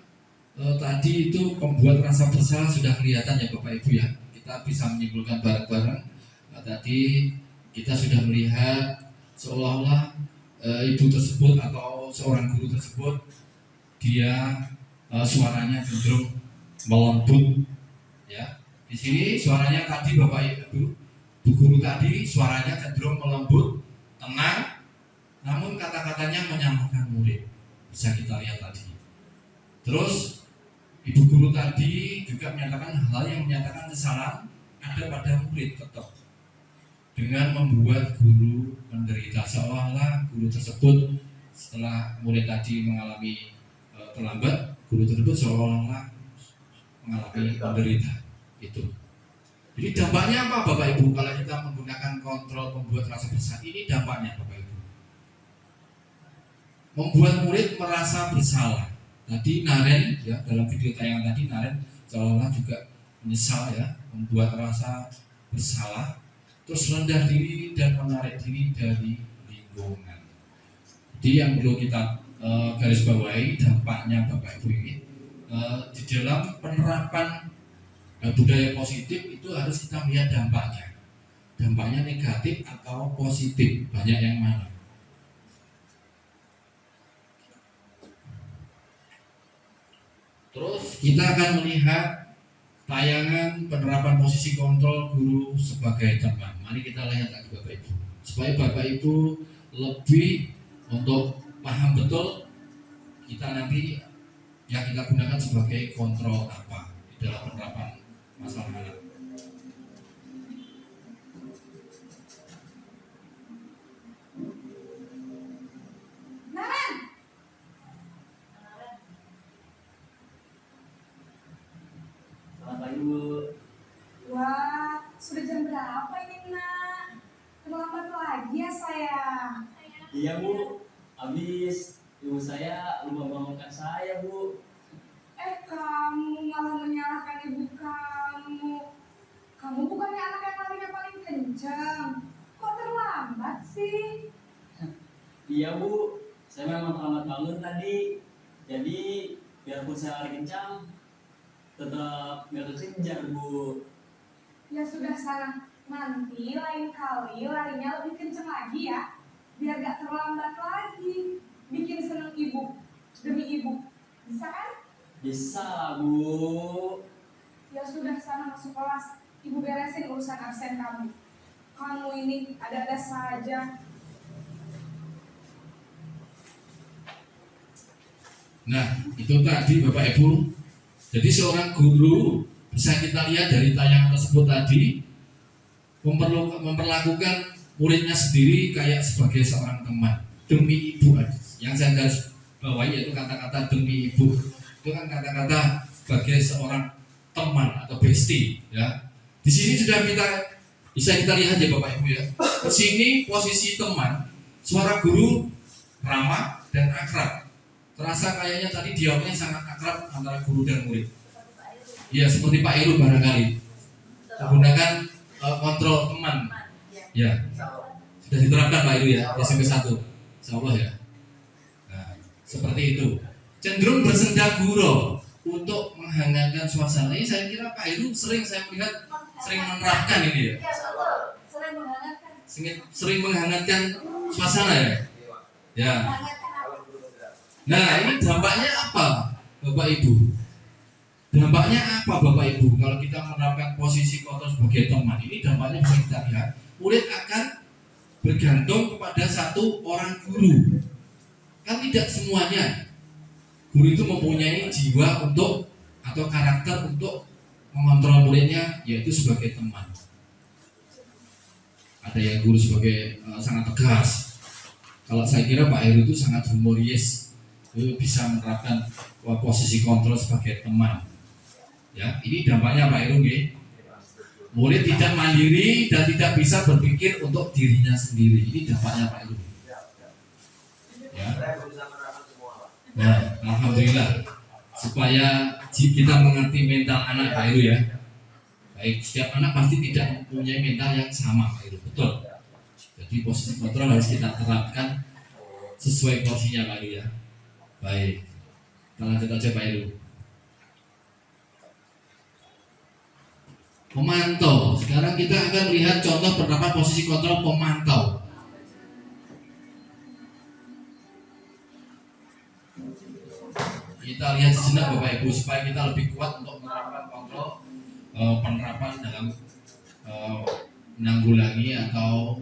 tadi itu pembuat rasa bersalah sudah kelihatan ya Bapak Ibu ya. Kita bisa menyimpulkan bareng-bareng. Tadi kita sudah melihat seolah-olah ibu tersebut atau seorang guru tersebut dia suaranya cenderung melembut ya. Di sini suaranya tadi Bapak Ibu, Bu guru tadi suaranya cenderung melembut, tenang, namun kata-katanya menyalahkan murid. Bisa kita lihat tadi. Terus ibu guru tadi juga menyatakan hal yang menyatakan kesalahan ada pada murid tetap, dengan membuat guru menderita, seolah-olah guru tersebut setelah murid tadi mengalami terlambat, guru tersebut seolah-olah mengalami menderita. Itu. Jadi dampaknya apa Bapak Ibu kalau kita menggunakan kontrol pembuat rasa bersalah? Ini dampaknya Bapak Ibu, membuat murid merasa bersalah. Tadi Naren ya, dalam video tayangan tadi Naren seolah-olah juga menyesal ya, membuat rasa bersalah, terus rendah diri dan menarik diri dari lingkungan. Jadi yang perlu kita garis bawahi dampaknya Bapak Ibu ini di dalam penerapan budaya positif itu harus kita melihat dampaknya negatif atau positif, banyak yang mana. Terus kita akan melihat tayangan penerapan posisi kontrol guru sebagai teman. Mari kita lihat lagi Bapak Ibu, supaya Bapak Ibu lebih untuk paham betul kita nanti yang kita gunakan sebagai kontrol apa di dalam penerapan masalah anak. Naren, Selamat pagi Bu. wah sudah jam berapa ini nak? Terlambat lagi ya sayang. Iya Bu. Habis ibu saya lupa bangunkan saya Bu. Kamu malah menyalahkan ibu kamu. Kamu bukannya anak yang larinya paling kencang. Kok terlambat sih? Iya Bu. Saya memang terlambat bangun tadi. Jadi biarpun saya lari kencang, tetap nggak kekejar Bu. Ya sudah sana, nanti lain kali larinya lebih kenceng lagi ya, biar gak terlambat lagi. Bikin seneng ibu, demi ibu. Bisa kan? Bisa, Bu. Ya sudah sana masuk kelas, ibu beresin urusan absen kamu. Kamu ini ada-ada saja. Nah, itu tadi Bapak Ibu. Jadi seorang guru bisa kita lihat dari tayangan tersebut tadi memperlakukan muridnya sendiri kayak sebagai seorang teman demi ibu. Yang saya garis bawahi yaitu kata-kata demi ibu. Itu kan kata-kata sebagai seorang teman atau bestie ya. Di sini sudah bisa kita lihat ya Bapak Ibu ya. Di sini posisi teman, suara guru ramah dan akrab. Terasa kayaknya tadi dialognya sangat akrab antara guru dan murid. Ya seperti Pak Heru barangkali menggunakan kontrol teman. Ya sudah diterapkan Pak Heru ya di SMP 1. Insyaallah ya. Nah, seperti itu. Cenderung bersenda gurau untuk menghangatkan suasana. Ini saya kira Pak Heru sering saya melihat sering menerapkan ini ya. Sering menghangatkan. Sering menghangatkan suasana ya. Ya. Nah, ini dampaknya apa, Bapak Ibu? Dampaknya apa, Bapak Ibu? Kalau kita menerapkan posisi kontrol sebagai teman, ini dampaknya bisa kita lihat. Murid akan bergantung kepada satu orang guru. Kan tidak semuanya guru itu mempunyai jiwa untuk atau karakter untuk mengontrol muridnya, yaitu sebagai teman. Ada yang guru sebagai sangat tegas. Kalau saya kira Pak Heru itu sangat humoris. Bisa menerapkan posisi kontrol sebagai teman. Ya, ini dampaknya Pak Heru nggih. Murid tidak mandiri dan tidak bisa berpikir untuk dirinya sendiri. Ini dampaknya Pak Heru. Ya. Nah, alhamdulillah supaya kita mengerti mental anak Pak Heru ya. Baik, setiap anak pasti tidak mempunyai mental yang sama Pak Heru. Betul. Jadi posisi kontrol harus kita terapkan sesuai porsinya Pak Heru ya. Baik, kita lanjut aja Pak Heru. Pemantau. Sekarang kita akan melihat contoh penerapan posisi kontrol pemantau. Kita lihat sejenak Bapak Ibu supaya kita lebih kuat untuk menerapkan kontrol penerapan dalam menanggulangi atau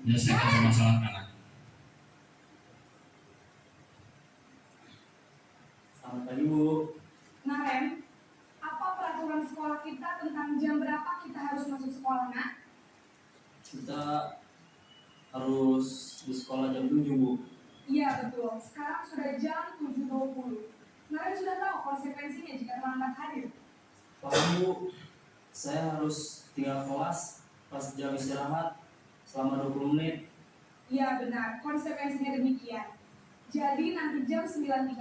menyelesaikan permasalahan anak. Selamat pagi, Bu. Nah Ren, apa peraturan sekolah kita tentang jam berapa kita harus masuk sekolah nak? Kita harus di sekolah jam 7, Bu. Iya betul, sekarang sudah jam 7.20. Kalian sudah tahu konsekuensinya jika terlambat hadir? Paham, Bu. Saya harus tinggal kelas pas jam istirahat selama 20 menit. Iya benar, konsekuensinya demikian. Jadi nanti jam 9.30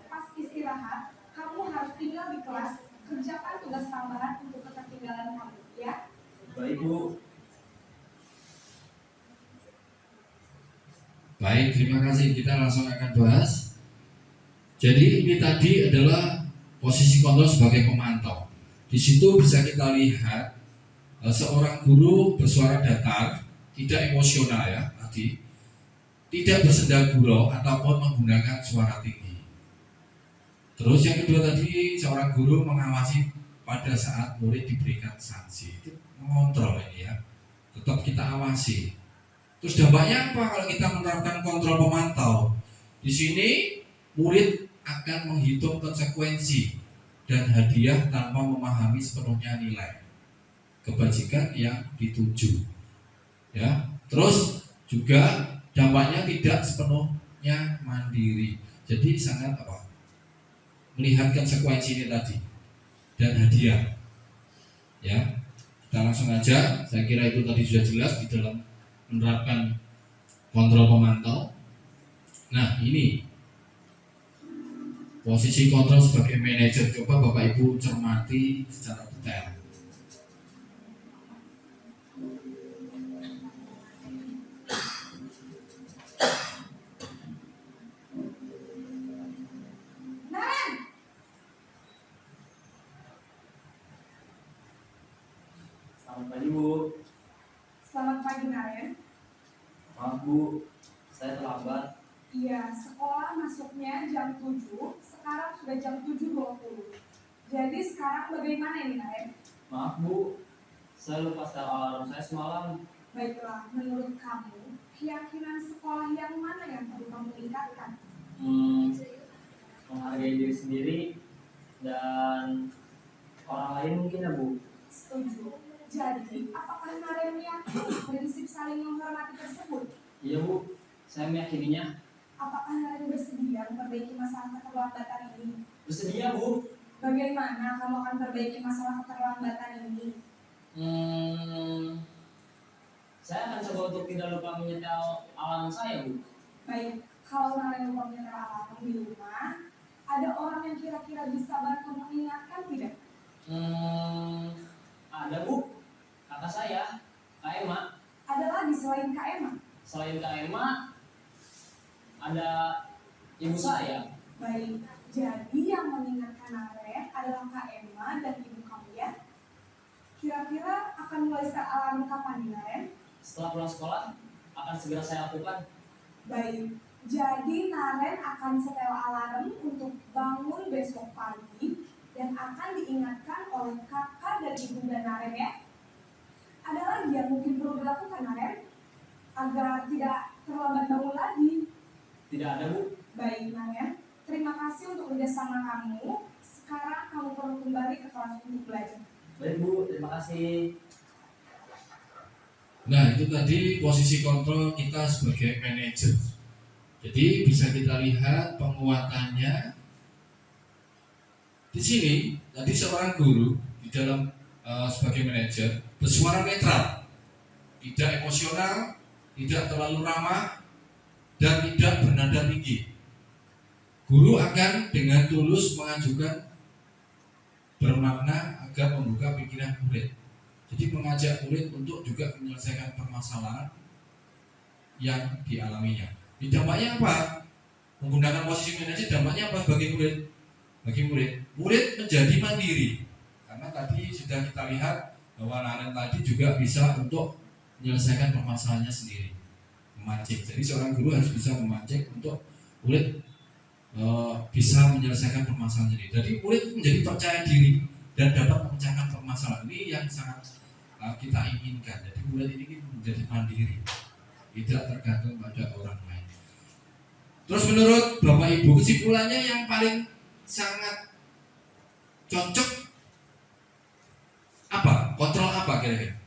pas istirahat, kamu harus tinggal di kelas, kerjakan tugas tambahan untuk ketertinggalan kamu, ya? Baik, Bu. Baik, terima kasih. Kita langsung akan bahas. Jadi ini tadi adalah posisi kontrol sebagai pemantau. Di situ bisa kita lihat seorang guru bersuara datar, tidak emosional ya tadi. Tidak bersenda gurau ataupun menggunakan suara tinggi. Terus yang kedua tadi seorang guru mengawasi pada saat murid diberikan sanksi. Itu mengontrol ini ya. Tetap kita awasi. Terus dampaknya apa kalau kita menerapkan kontrol pemantau? Di sini murid akan menghitung konsekuensi dan hadiah tanpa memahami sepenuhnya nilai kebajikan yang dituju. Ya. Terus juga dampaknya tidak sepenuhnya mandiri. Jadi sangat melihat konsekuensi ini tadi dan hadiah. Ya, kita langsung aja. Saya kira itu tadi sudah jelas di dalam menerapkan kontrol pemantau. Nah, ini posisi kontrol sebagai manajer. Coba Bapak Ibu cermati secara detail. Maaf Bu, saya terlambat. Iya, sekolah masuknya jam 7, sekarang sudah jam 7.20. Jadi sekarang bagaimana ini, Naren? Maaf Bu, saya lupa setel alarm saya semalam. Baiklah, menurut kamu, keyakinan sekolah yang mana yang perlu kamu tingkatkan? Menghargai diri sendiri dan orang lain mungkin ya Bu. Setuju. Jadi, apakah Naren yakin prinsip saling menghormati tersebut? Iya Bu, saya meyakininya. Apakah Naren bersedia memperbaiki masalah keterlambatan ini? Bersedia Bu. Bagaimana kamu akan perbaiki masalah keterlambatan ini? Saya akan coba untuk tidak lupa menyetel alarm saya Bu. Baik, kalau Naren lupa menyetel alarm di rumah, ada orang yang kira-kira bisa bantu mengingatkan tidak? Ada Bu, kakak saya, Kak Emma. Ada lagi selain Kak Emma? Selain Kak Emma, ada ibu saya. Baik, jadi yang mengingatkan Naren adalah Kak Emma dan ibu kamu ya? Kira-kira akan mulai set alarm kapan nih, Naren? Setelah pulang sekolah, akan segera saya lakukan. Baik, jadi Naren akan setel alarm untuk bangun besok pagi dan akan diingatkan oleh kakak dan ibunda Naren ya. Ada lagi yang mungkin perlu dilakukan Naren agar tidak terlambat bangun lagi? Tidak ada Bu. Baik Naren, terima kasih untuk kerjasama kamu. Sekarang kamu perlu kembali ke kelas untuk belajar. Baik Bu, terima kasih. Nah, itu tadi posisi kontrol kita sebagai manajer. Jadi bisa kita lihat penguatannya di sini. Tadi seorang guru di dalam sebagai manajer bersuara netral, tidak emosional, tidak terlalu ramah, dan tidak bernada tinggi. Guru akan dengan tulus mengajukan bermakna agar membuka pikiran murid. Jadi mengajak murid untuk juga menyelesaikan permasalahan yang dialaminya. Dampaknya apa? Menggunakan posisi manajer dampaknya apa bagi murid? Bagi murid menjadi mandiri. Karena tadi sudah kita lihat bahwa Naren tadi juga bisa untuk menyelesaikan permasalahannya sendiri, memancing. Jadi seorang guru harus bisa memancing untuk murid bisa menyelesaikan permasalahan sendiri. Jadi murid menjadi percaya diri dan dapat memecahkan permasalahan. Ini yang sangat kita inginkan. Jadi murid ini menjadi mandiri, tidak tergantung pada orang lain. Terus menurut Bapak Ibu, kesimpulannya yang paling sangat cocok apa? Kontrol apa kira-kira?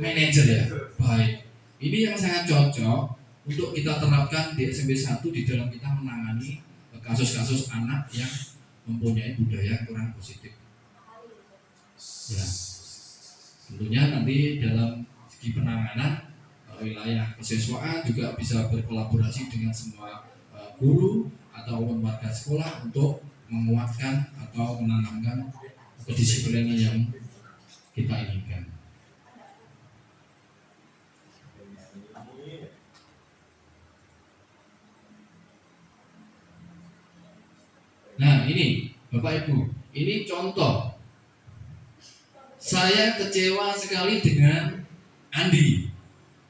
Manajer ya. Baik. Ini yang sangat cocok untuk kita terapkan di SMP 1 di dalam kita menangani kasus-kasus anak yang mempunyai budaya kurang positif. Ya. Tentunya nanti dalam segi penanganan wilayah kesiswaan juga bisa berkolaborasi dengan semua guru atau warga sekolah untuk menguatkan atau menanamkan kedisiplinan yang kita inginkan. Nah ini Bapak Ibu, ini contoh. Saya kecewa sekali dengan Andi.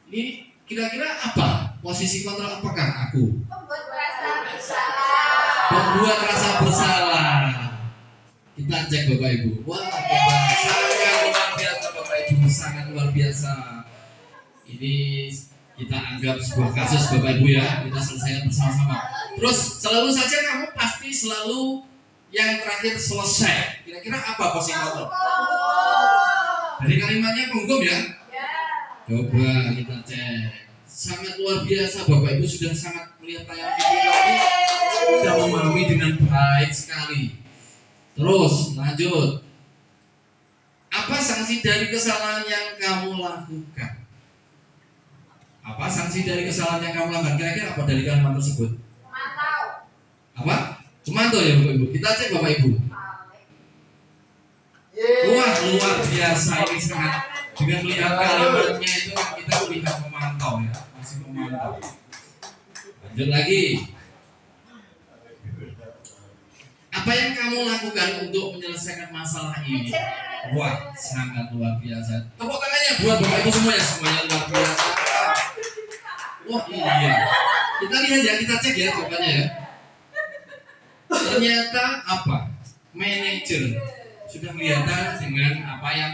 Ini kira-kira apa? Posisi kontrol apakah aku? Membuat rasa bersalah. Membuat rasa bersalah. Kita cek Bapak Ibu. Wah, sangat luar biasa Bapak Ibu, sangat luar biasa. Ini kita anggap sebuah kasus Bapak Ibu ya, kita selesaikan bersama-sama. Terus selalu saja kamu pasti selalu yang terakhir selesai. Kira-kira apa posisi kontrol? Dari kalimatnya penggum ya? Coba kita cek. Sangat luar biasa Bapak Ibu, sudah sangat melihat tayangan video tadi, sudah memahami dengan baik sekali. Terus lanjut. Apa sanksi dari kesalahan yang kamu lakukan? Apa sanksi dari kesalahan yang kamu lakukan? Kira-kira apa dari kalimat tersebut? Memantau. Apa? Memantau ya Bapak Ibu. Kita cek Bapak Ibu. Wah, luar biasa ini sangat. Dengan melihat kalimatnya itu kita melihat memantau ya, masih memantau. Lanjut lagi. Apa yang kamu lakukan untuk menyelesaikan masalah ini? Wah, sangat luar biasa. Tepuk tangannya buat Bapak Ibu semua ya, semuanya luar biasa. Oh iya. Kita lihat ya, kita cek ya jawabannya ya. Ternyata apa? Manajer sudah kelihatan dengan apa yang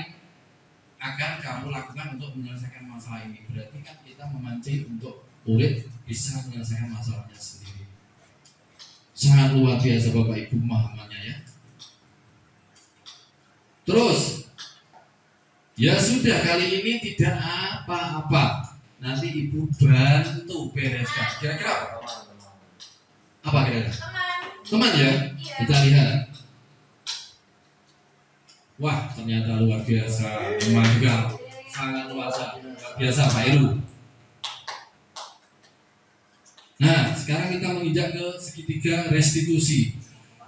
akan kamu lakukan untuk menyelesaikan masalah ini. Berarti kan kita memancing untuk murid bisa menyelesaikan masalahnya sendiri. Sangat luar biasa Bapak Ibu pemahamannya ya. Terus, ya sudah kali ini tidak apa-apa. Nanti Ibu bantu bereskan. Kira-kira apa? Apa kira-kira? Teman ya? Kita lihat. Wah, ternyata luar biasa. Teman juga sangat luar biasa Pak Heru. Nah, sekarang kita menginjak ke segitiga restitusi.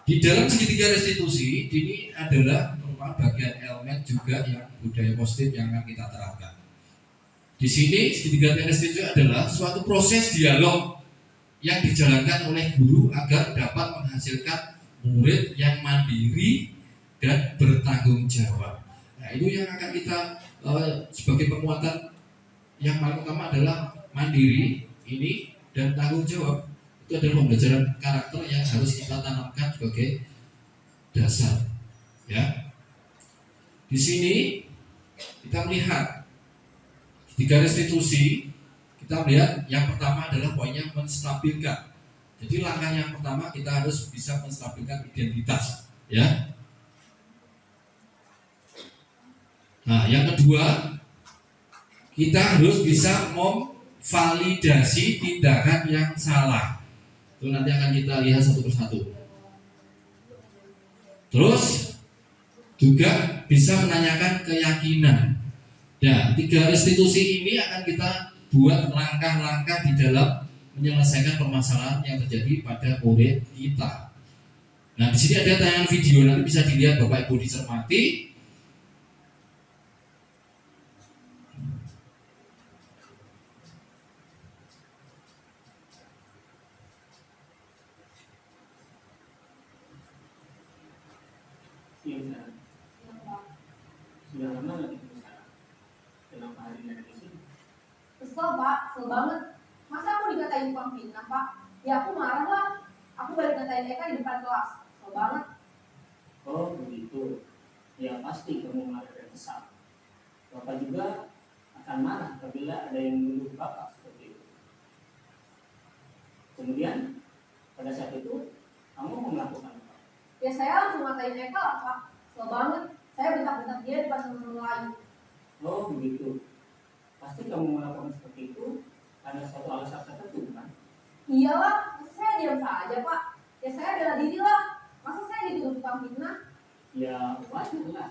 Di dalam segitiga restitusi ini adalah merupakan bagian elemen juga yang budaya positif yang akan kita terapkan. Di sini segitiga restitusi adalah suatu proses dialog yang dijalankan oleh guru agar dapat menghasilkan murid yang mandiri dan bertanggung jawab. Nah, itu yang akan kita sebagai penguatan yang paling utama adalah mandiri ini dan tanggung jawab. Itu adalah pembelajaran karakter yang harus kita tanamkan sebagai dasar. Ya. Di sini kita melihat tiga restitusi. Kita melihat yang pertama adalah poinnya menstabilkan. Jadi langkah yang pertama kita harus bisa menstabilkan identitas, ya. Nah, yang kedua kita harus bisa memvalidasi tindakan yang salah. Itu nanti akan kita lihat satu persatu. Terus juga bisa menanyakan keyakinan. Dan tiga restitusi ini akan kita buat langkah-langkah di dalam menyelesaikan permasalahan yang terjadi pada murid kita. Nah, di sini ada tayangan video, nanti bisa dilihat Bapak Ibu dicermati. Sudah lama lagi berusaha. Kenapa hari ini ada di sini? Kesel Pak, kesel banget. Masa aku dikatain tukang fitnah Pak? Ya aku marah lah. Aku balik ngatain Eka di depan kelas. Kesel banget. Oh begitu. Ya pasti kamu marah dan kesal. Bapak juga akan marah apabila ada yang menuduh Bapak seperti itu. Kemudian pada saat itu kamu mau melakukan apa? Ya saya langsung ngatain Eka lah Pak. Kesel banget. Saya bentak-bentak dia di depan teman-teman lain. Oh begitu. Pasti kamu melakukan seperti itu karena suatu alasan tertentu kan? Iyalah, masa saya diam saja Pak? Ya saya bela diri lah. Masa saya dituduh tukang fitnah? Ya wajar lah.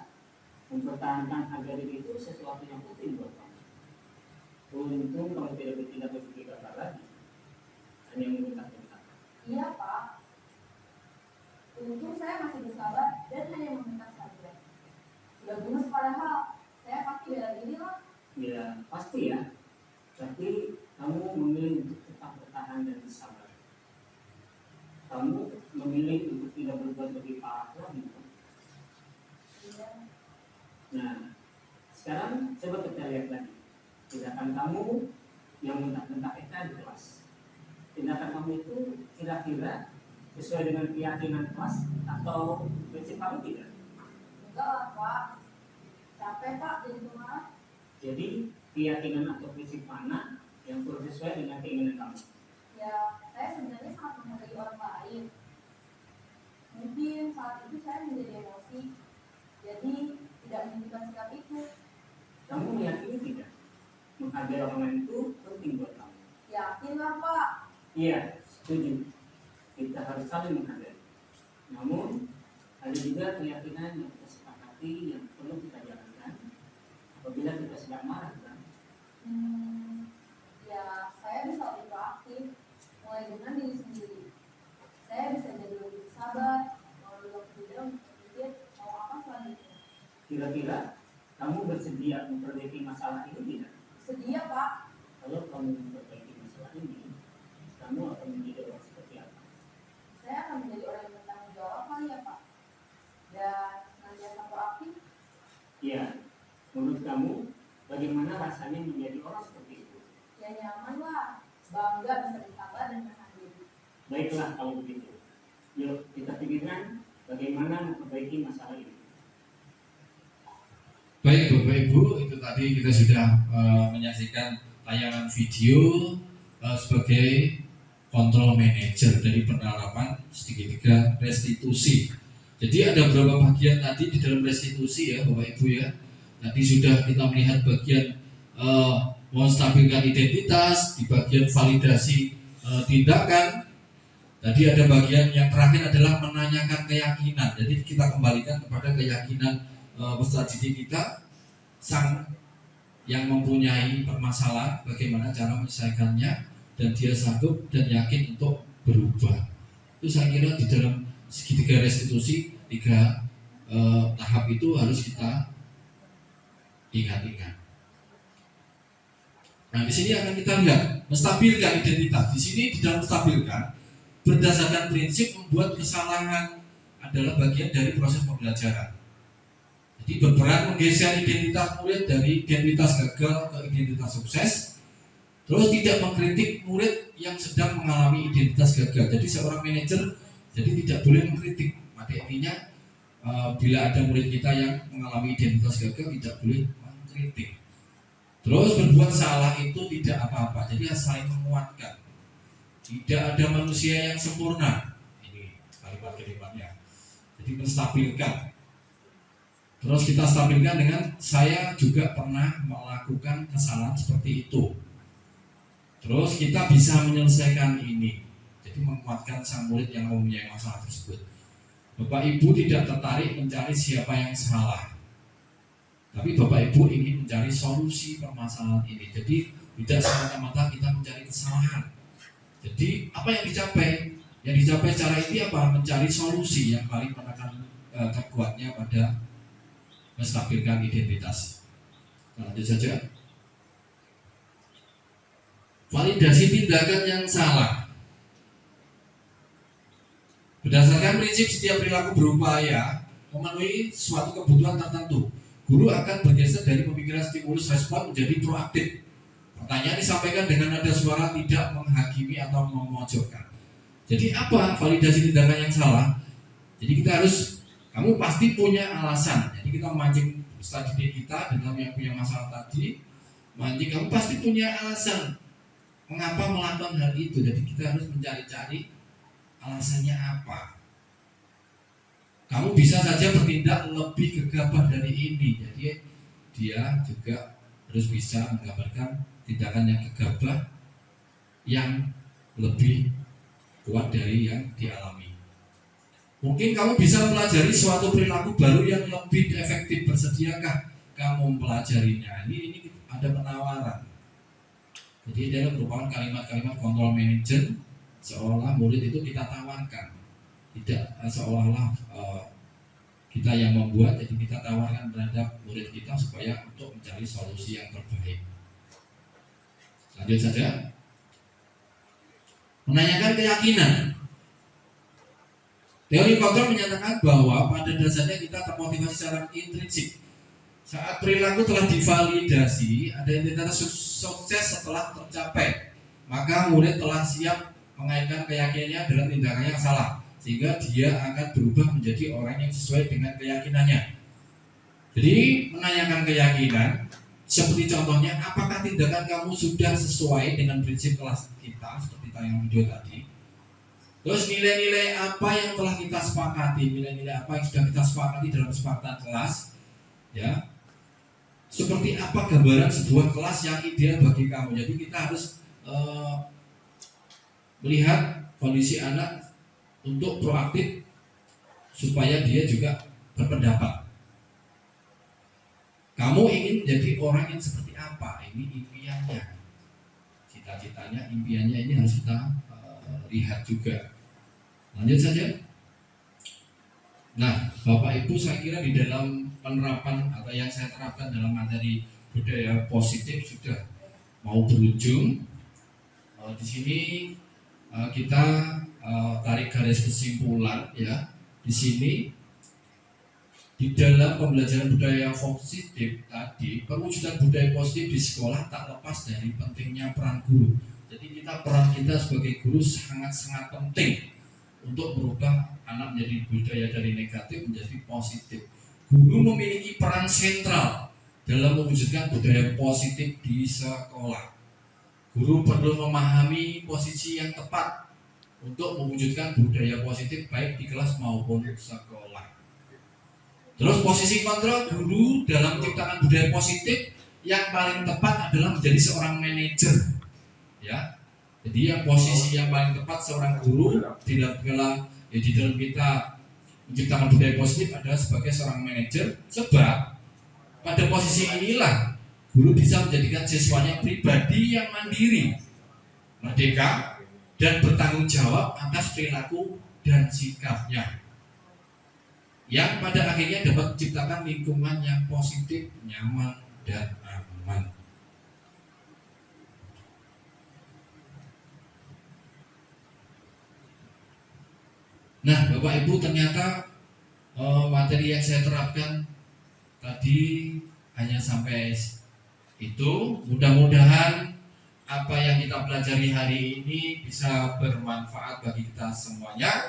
Mempertahankan harga diri itu sesuatu yang penting buat kamu. Untung kamu tidak bertindak seperti kakak lagi. Hanya meminta-minta. Iya Pak. Untung saya masih bersabar dan hanya meminta saja. Sudah gemes padahal saya pasti bela diri lah. Ya pasti ya. Tapi kamu memilih untuk tetap bertahan dan bersabar. Kamu memilih untuk tidak berbuat lebih parah lagi. Iya. Nah, sekarang coba kita lihat lagi. Tindakan kamu yang bentak-bentak Eka di kelas. Tindakan kamu itu kira-kira sesuai dengan keyakinan kelas atau prinsip kamu tidak? Enggak lah Pak. Capek Pak jadi pemarah. Jadi keyakinan atau prinsip mana yang kurang sesuai dengan keinginan kamu? Ya, saya sebenarnya sangat menghargai orang lain. Mungkin saat itu saya menjadi emosi, jadi tidak menunjukkan sikap itu. Kamu meyakini tidak? Menghargai orang lain itu penting buat kamu. Yakinlah Pak. Iya, setuju. Kita harus saling menghargai. Namun ada juga keyakinan yang kita sepakati yang perlu kita jalankan apabila kita sedang marah kan? Ya, saya bisa lebih proaktif, mulai dengan diri sendiri. Saya bisa jadi lebih sabar, mau waktu juga untuk berpikir mau apa selanjutnya. Kira-kira kamu bersedia memperbaiki masalah ini tidak? Sedia Pak. Kalau kamu memperbaiki masalah ini, kamu akan menjadi orang seperti apa? Saya akan menjadi orang yang bertanggung jawab kali ya Pak. Dan senantiasa proaktif. Iya. Menurut kamu, bagaimana rasanya menjadi orang seperti itu? Ya nyaman lah. Baiklah kalau begitu. Yuk kita pikirkan bagaimana memperbaiki masalah ini. Baik Bapak Ibu, itu tadi kita sudah menyaksikan tayangan video sebagai control manager dari penerapan segitiga restitusi. Jadi ada beberapa bagian tadi di dalam restitusi ya Bapak Ibu ya. Tadi sudah kita melihat bagian menstabilkan identitas, di bagian validasi tindakan. Tadi ada bagian yang terakhir adalah menanyakan keyakinan. Jadi kita kembalikan kepada keyakinan peserta didik kita, sang yang mempunyai permasalahan, bagaimana cara menyelesaikannya, dan dia sanggup dan yakin untuk berubah. Itu saya kira di dalam segitiga restitusi 3 tahap itu harus kita ingat-ingat. Nah, di sini akan kita lihat menstabilkan identitas. Di sini di dalam menstabilkan berdasarkan prinsip membuat kesalahan adalah bagian dari proses pembelajaran. Jadi berperan menggeser identitas murid dari identitas gagal ke identitas sukses. Terus tidak mengkritik murid yang sedang mengalami identitas gagal. Jadi seorang manajer jadi tidak boleh mengkritik. Pada intinya bila ada murid kita yang mengalami identitas gagal tidak boleh mengkritik. Terus berbuat salah itu tidak apa-apa. Jadi saling menguatkan. Tidak ada manusia yang sempurna. Ini kalimat-kalimatnya. Jadi menstabilkan. Terus kita stabilkan dengan saya juga pernah melakukan kesalahan seperti itu. Terus kita bisa menyelesaikan ini. Jadi menguatkan sang murid yang mempunyai masalah tersebut. Bapak Ibu tidak tertarik mencari siapa yang salah. Tapi Bapak Ibu ingin mencari solusi permasalahan ini. Jadi tidak semata-mata kita mencari kesalahan. Jadi apa yang dicapai? Yang dicapai cara ini apa? Mencari solusi yang paling menekan terkuatnya pada menstabilkan identitas. Lanjut saja. Validasi tindakan yang salah. Berdasarkan prinsip setiap perilaku berupaya memenuhi suatu kebutuhan tertentu, guru akan bergeser dari pemikiran stimulus respon menjadi proaktif. Pertanyaan disampaikan dengan nada suara tidak menghakimi atau memojokkan. Jadi apa validasi tindakan yang salah? Jadi kita harus, kamu pasti punya alasan. Jadi kita memancing studi kita dengan yang punya masalah tadi, mancing kamu pasti punya alasan mengapa melakukan hal itu. Jadi kita harus mencari-cari alasannya apa. Kamu bisa saja bertindak lebih gegabah dari ini. Jadi dia juga harus bisa menggambarkan tindakan yang gegabah yang lebih kuat dari yang dialami. Mungkin kamu bisa mempelajari suatu perilaku baru yang lebih efektif. Bersediakah kamu mempelajarinya? Ini ada penawaran. Jadi dia merupakan kalimat-kalimat kontrol manager, seolah murid itu kita tawarkan, tidak seolah-olah kita yang membuat. Jadi kita tawarkan terhadap murid kita supaya untuk mencari solusi yang terbaik. Lanjut saja. Menanyakan keyakinan. Teori kontrol menyatakan bahwa pada dasarnya kita termotivasi secara intrinsik. Saat perilaku telah divalidasi, ada identitas sukses setelah tercapai, maka murid telah siap mengaitkan keyakinannya dengan tindakan yang salah, sehingga dia akan berubah menjadi orang yang sesuai dengan keyakinannya. Jadi menanyakan keyakinan, seperti contohnya, apakah tindakan kamu sudah sesuai dengan prinsip kelas kita, seperti tayang video tadi. Terus nilai-nilai apa yang telah kita sepakati, nilai-nilai apa yang sudah kita sepakati dalam kesepakatan kelas, ya. Seperti apa gambaran sebuah kelas yang ideal bagi kamu. Jadi kita harus melihat kondisi anak untuk proaktif supaya dia juga berpendapat. Kamu ingin menjadi orang yang seperti apa? Ini impiannya, cita-citanya, impiannya ini harus kita lihat juga. Lanjut saja. Nah, Bapak Ibu, saya kira di dalam penerapan atau yang saya terapkan dalam materi budaya positif sudah mau berujung. Di sini kita tarik garis kesimpulan ya. Di sini di dalam pembelajaran budaya positif tadi, perwujudan budaya positif di sekolah tak lepas dari pentingnya peran guru. Jadi peran kita sebagai guru sangat-sangat penting untuk merubah anak menjadi budaya dari negatif menjadi positif. Guru memiliki peran sentral dalam mewujudkan budaya positif di sekolah. Guru perlu memahami posisi yang tepat untuk mewujudkan budaya positif baik di kelas maupun sekolah. Terus posisi kontrol guru dalam menciptakan budaya positif yang paling tepat adalah menjadi seorang manajer. Ya, jadi yang posisi yang paling tepat seorang guru di dalam kita menciptakan budaya positif adalah sebagai seorang manajer, sebab pada posisi inilah guru bisa menjadikan siswanya pribadi yang mandiri, merdeka, dan bertanggung jawab atas perilaku dan sikapnya, yang pada akhirnya dapat menciptakan lingkungan yang positif, nyaman, dan aman. Nah, Bapak Ibu, ternyata materi yang saya terapkan tadi hanya sampai itu. Mudah-mudahan apa yang kita pelajari hari ini bisa bermanfaat bagi kita semuanya,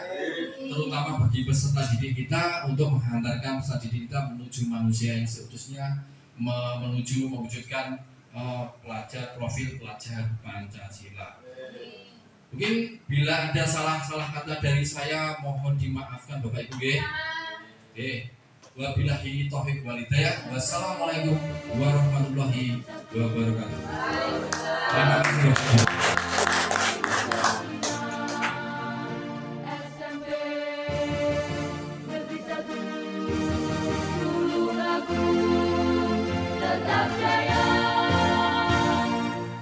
terutama bagi peserta didik kita untuk menghantarkan peserta didik kita menuju manusia yang seutuhnya, menuju mewujudkan profil pelajar Pancasila. Mungkin bila ada salah-salah kata dari saya mohon dimaafkan Bapak Ibu ya. Wabillahi taufiq wal hidayah. Wassalamualaikum warahmatullahi wabarakatuh. Terima kasih. SMP Negeri 1 Tulungagung tetap jaya.